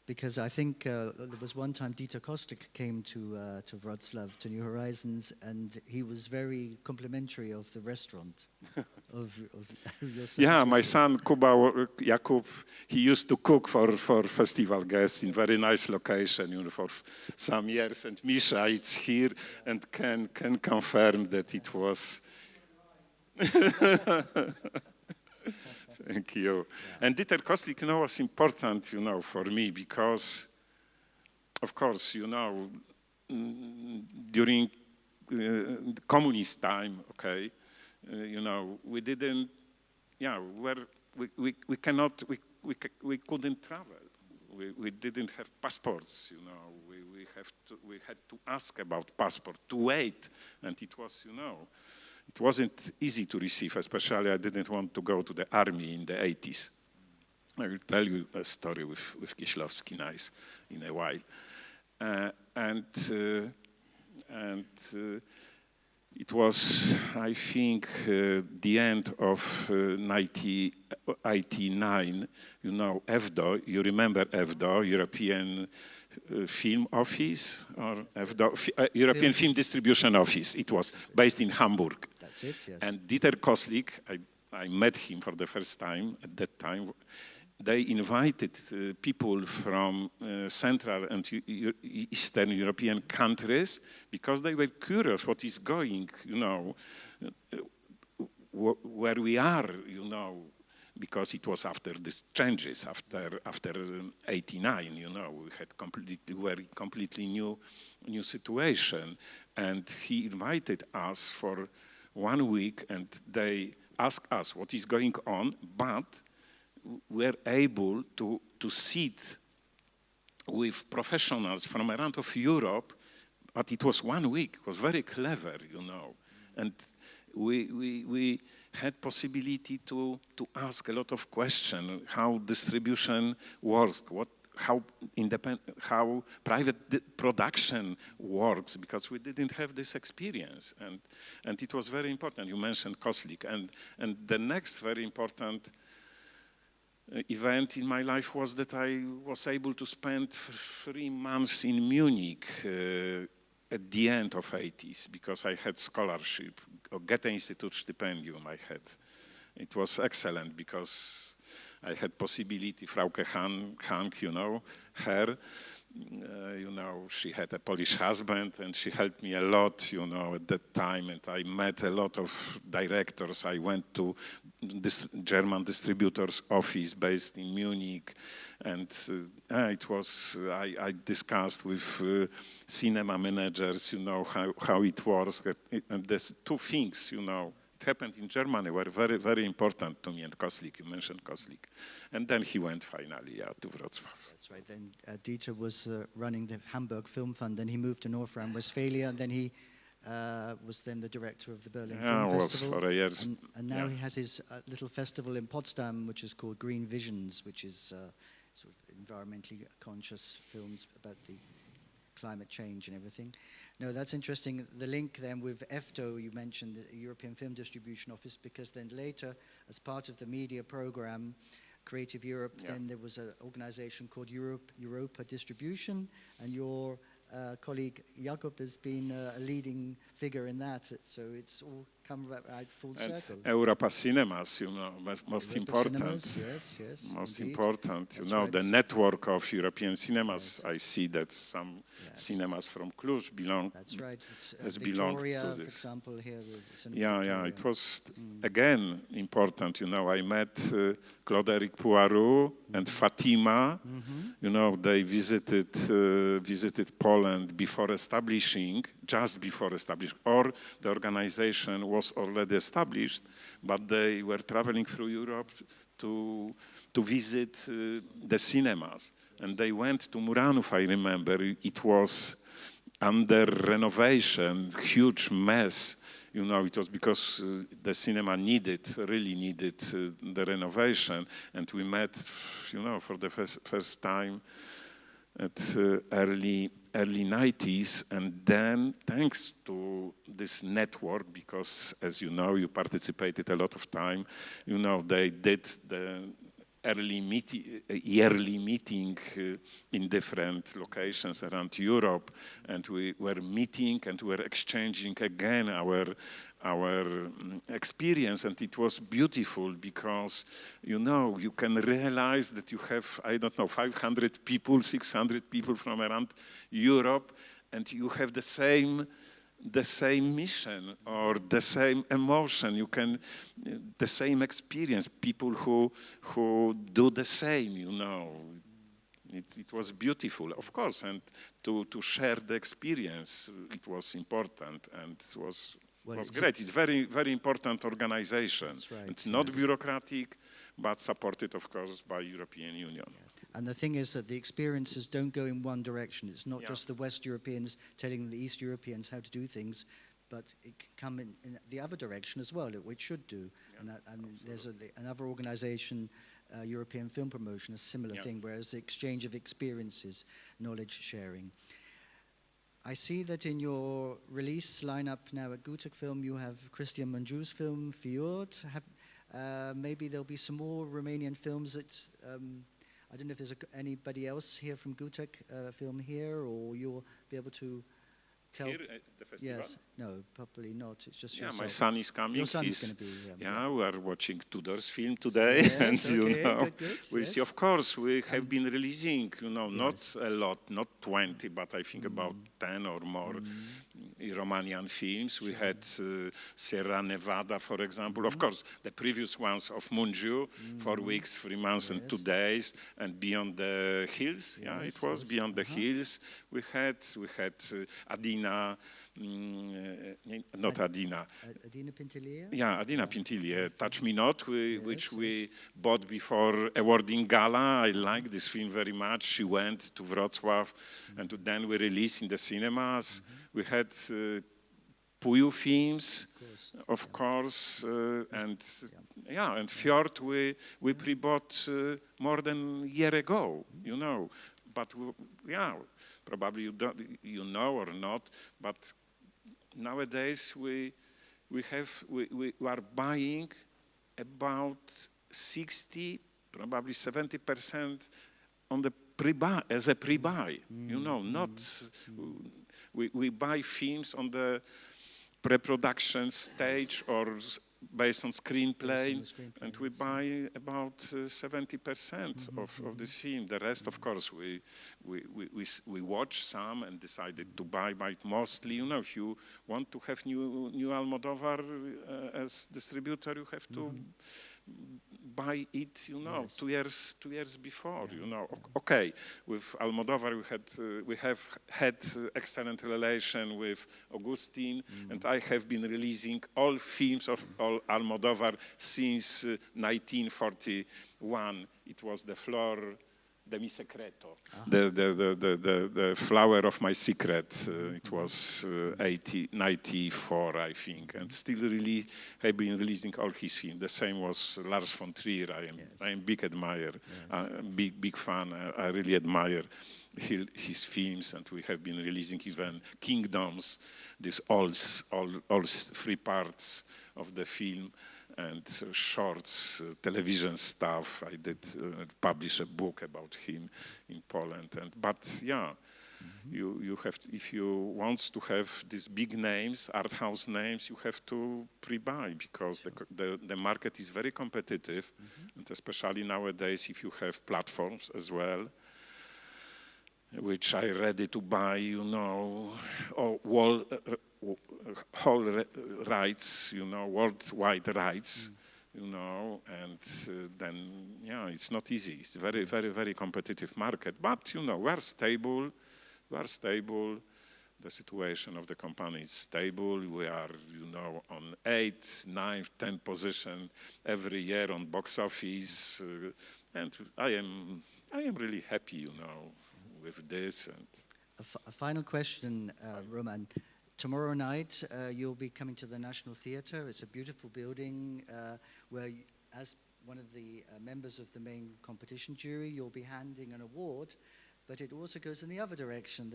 Because I think there was one time Dieter Kostek came to Wrocław, to New Horizons, and he was very complimentary of the restaurant of your sons? Yeah, my son Jakub, he used to cook for festival guests in very nice location, you know, for some years. And Misha is here and can confirm that it was. Thank you. Yeah. And Dieter Koslik, you know, was important, you know, for me because, of course, you know, during communist time, okay, you know, we didn't, yeah, we couldn't travel. We didn't have passports, you know. We had to ask about passport, to wait, and it was, you know, it wasn't easy to receive, especially I didn't want to go to the army in the 80s. I will tell you a story with Kieślowski nice in a while. It was, I think, the end of 1989, you know, EFDO, you remember EFDO, European Film Office, or EFDO, European Film Distribution Office. It was based in Hamburg. That's it, yes. And Dieter Koslik, I met him for the first time at that time. They invited people from Central and Eastern European countries because they were curious what is going, you know, where we are, you know, because it was after these changes, after 89, you know, we had completely new situation. And he invited us for 1 week and they asked us what is going on, but were able to sit with professionals from around of Europe, but it was 1 week. It was very clever, you know. And we had possibility to ask a lot of questions, how distribution works, how private production works, because we didn't have this experience. And it was very important. You mentioned Koslik. And the next very important event in my life was that I was able to spend 3 months in Munich at the end of 80s because I had scholarship, or Goethe Institute stipendium I had. It was excellent because I had possibility, Frauke Hank, you know, her, you know, she had a Polish husband and she helped me a lot, you know, at that time. And I met a lot of directors. I went to this German distributor's office based in Munich. And it was, I discussed with cinema managers, you know, how it works. And there's 2 things, you know, happened in Germany were very, very important to me, and Koslik, you mentioned Koslik. And then he went finally to Wrocław. That's right, then Dieter was running the Hamburg Film Fund, then he moved to North Rhine-Westphalia, and then he was then the director of the Berlin Film Festival. For a year. And now he has his little festival in Potsdam, which is called Green Visions, which is sort of environmentally conscious films about the climate change and everything. No, that's interesting. The link then with EFDO, you mentioned the European Film Distribution Office, because then later, as part of the media program, Creative Europe, then there was an organization called Europa Distribution, and your colleague Jakub has been a leading figure in that. So it's all come right full circle. Europa Cinemas, you know, most important. Cinemas, yes, most indeed. Important, you That's know, right. the network of European cinemas. Yes. I see that some cinemas from Cluj belong. That's right. Has belonged Victoria, to for this. example, here. The cinema Yeah, Victoria. it was again important. You know, I met Claude-Éric Poirot and Fatima. You know, they visited Poland before establishing, just before establishing, or the organization was already established, but they were traveling through Europe to visit the cinemas. And they went to Muranów, I remember. It was under renovation, huge mess. You know, it was because the cinema really needed the renovation. And we met, you know, for the first time at early 90s. And then, thanks to this network, because, as you know, you participated a lot of time, you know, they did yearly meeting in different locations around Europe, and we were meeting and we were exchanging again our experience, and it was beautiful because, you know, you can realize that you have, I don't know, 500 people, 600 people from around Europe, and you have the same mission or the same emotion. You can, the same experience. People who do the same, you know. It was beautiful, of course, and to share the experience, it was important, and it was great. It's very, very important organization. Right, it's not bureaucratic, but supported, of course, by European Union. Yeah. And the thing is that the experiences don't go in one direction. It's not just the West Europeans telling the East Europeans how to do things, but it can come in the other direction as well, which should do. Yeah, and there's another organization, European Film Promotion, a similar thing, whereas the exchange of experiences, knowledge sharing. I see that in your release lineup now at Gutek Film, you have Christian Mungiu's film, Fjord. Maybe there'll be some more Romanian films that, I don't know if there's anybody else here from Gutek Film here, or you'll be able to tell. Here at the festival? Yes, no, probably not. It's just yourself. My son is coming. Your son is going to be here. Yeah, we are watching Tudor's film today, yes, and okay, you know, good. we'll see. Of course, we have been releasing, you know, not a lot, not 20, but I think about 10 or more Romanian films. We had Sierra Nevada, for example. Of course, the previous ones of Mungiu, 4 weeks, 3 months, and 2 days, and Beyond the Hills. Yeah, it was Beyond the Hills. We had Adina, not Adina. Adina Pintilia? Yeah, Adina Pintilia, Touch Me Not, which we bought before awarding Gala. I like this film very much. She went to Wrocław, and then we released in the cinemas. We had Puyu films, of course, and Fjord we pre-bought more than a year ago, you know. But probably you know or not, but nowadays we are buying about 60, probably 70% on the pre-buy, as a pre-buy, you know, not. We buy films on the pre-production stage or based on screenplay, and we buy about 70% of this film. The rest, of course, we watch some and decided to buy it mostly. You know, if you want to have new Almodovar as distributor, you have to buy it, you know, 2 years before, you know. Okay, with Almodovar we have had excellent relation with Augustin, and I have been releasing all films of Almodovar since 1941. It was The Flor de mi secreto, the flower of my secret. It was 94, I think, and still really have been releasing all his films. The same was Lars von Trier. I am big admirer, big fan. I really admire his films, and we have been releasing even Kingdoms, these all 3 parts of the film, and shorts, television stuff. I did publish a book about him in Poland. But you have to, if you want to have these big names, art house names, you have to pre-buy, because the market is very competitive, and especially nowadays if you have platforms as well, which are ready to buy, you know, whole rights, you know, worldwide rights, you know, and then, it's not easy. It's very, very, very competitive market. But, you know, we are stable. The situation of the company is stable. We are, you know, on 8th, 9th, 10th position every year on box office. And I am really happy, you know, with this. And a final question, Roman. Tomorrow night, you'll be coming to the National Theatre. It's a beautiful building where, as one of the members of the main competition jury, you'll be handing an award, but it also goes in the other direction.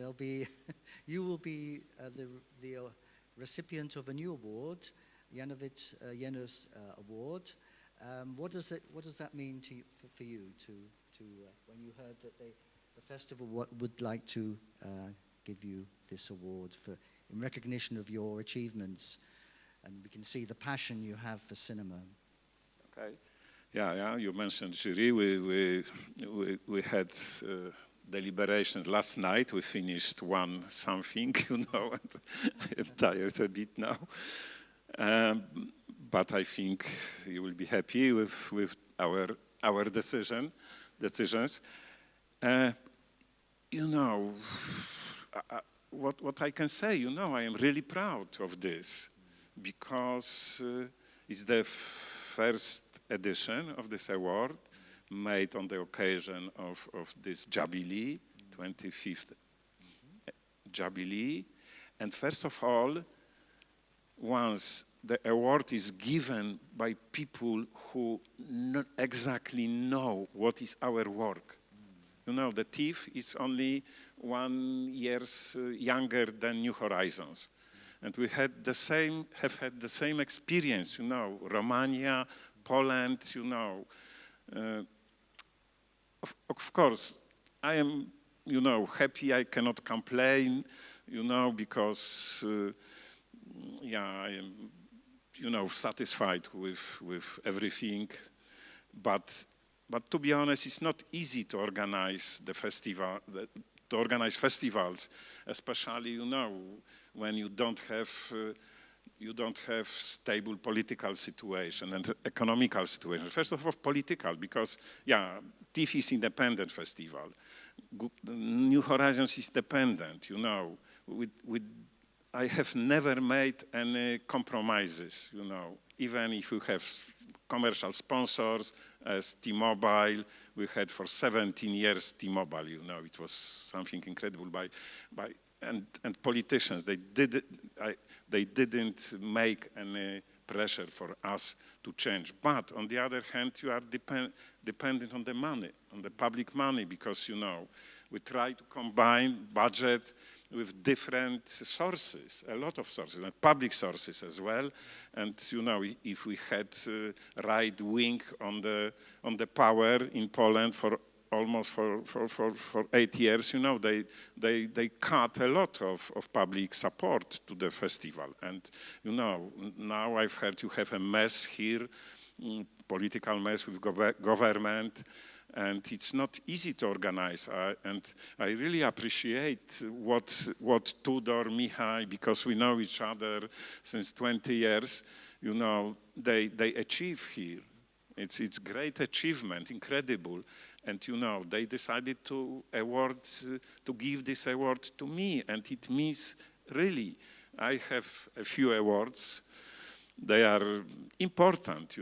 You will be the recipient of a new award, Janovics Jenő's award, What does that mean to you, for you when you heard that the festival would like to give you this award in recognition of your achievements, and we can see the passion you have for cinema? Okay. Yeah. You mentioned jury. We had deliberations last night. We finished one something, and I am tired a bit now. But I think you will be happy with our decisions. What I can say, I am really proud of this because it's the first edition of this award made on the occasion of this Jubilee, 25th Jubilee. And first of all, once the award is given by people who not exactly know what is our work. The TIFF is only 1 year younger than New Horizons. And we have had the same experience, Romania, Poland, Of course, I am, happy. I cannot complain, because, I am, satisfied with everything. But to be honest, it's not easy to organize the festival, to organize festivals, especially, when you don't have stable political situation and economical situation. First of all, political, because, TIFF is independent festival. New Horizons is dependent, I have never made any compromises, even if you have commercial sponsors as T-Mobile. We had for 17 years T-Mobile, it was something incredible and politicians, they didn't make any pressure for us to change. But on the other hand, you are dependent on the money, on the public money, because, we try to combine budget with different sources, a lot of sources, and public sources as well. And, if we had right wing on the power in Poland for almost for 8 years, they cut a lot of public support to the festival. And, now I've heard you have a mess here, political mess with government, and it's not easy to organize. And I really appreciate what Tudor, Mihai, because we know each other since 20 years, they achieve here. It's great achievement, incredible. And, they decided to give this award to me. And it means, really, I have a few awards. They are important,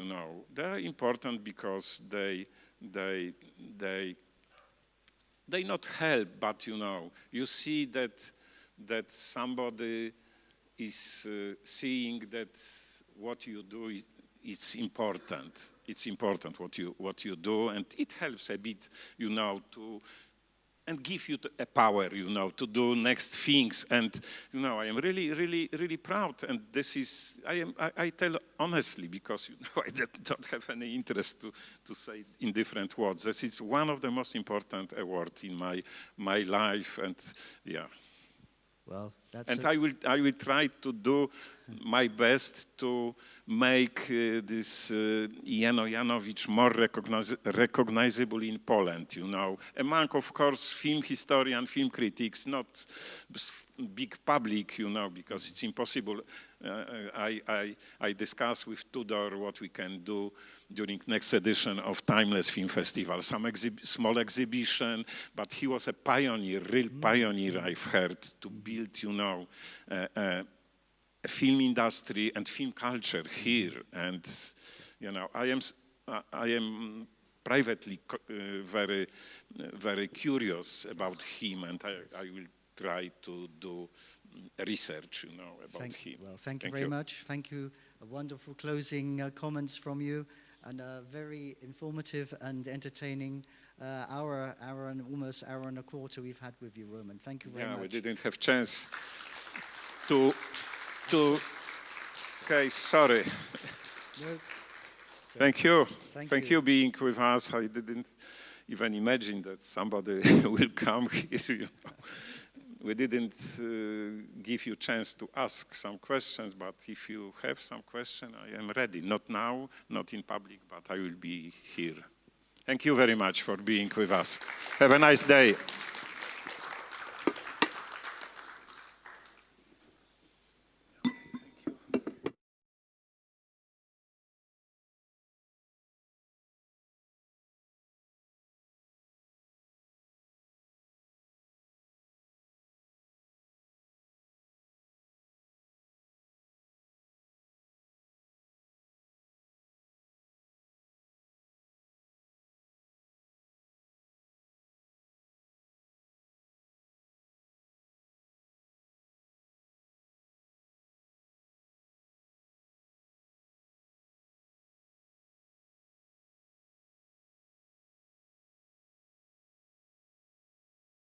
They are important because they not help, but, you see that somebody is seeing that what you do is important. It's important what you do, and it helps a bit, and give you a power, to do next things. And, I am really, really, really proud. And this is, I tell honestly, because, I don't have any interest to say in different words. This is one of the most important awards in my life, and Well, and I will try to do my best to make this Janovics more recognizable in Poland, Among, of course, film historians, film critics, not big public, because it's impossible. I discussed with Tudor what we can do during next edition of Timeless Film Festival, some small exhibition, but he was a pioneer, real pioneer, I've heard, to build, a film industry and film culture here. And, I am privately very, very curious about him, and I will try to do research, about him. Well, thank you very much. Thank you. A wonderful closing comments from you, and a very informative and entertaining hour and almost hour and a quarter we've had with you, Roman. Thank you very much. We didn't have chance to. Okay, sorry. No, So Thank you. Thank you being with us. I didn't even imagine that somebody will come here. You know. We didn't give you chance to ask some questions, but if you have some question, I am ready. Not now, not in public, but I will be here. Thank you very much for being with us. Have a nice day.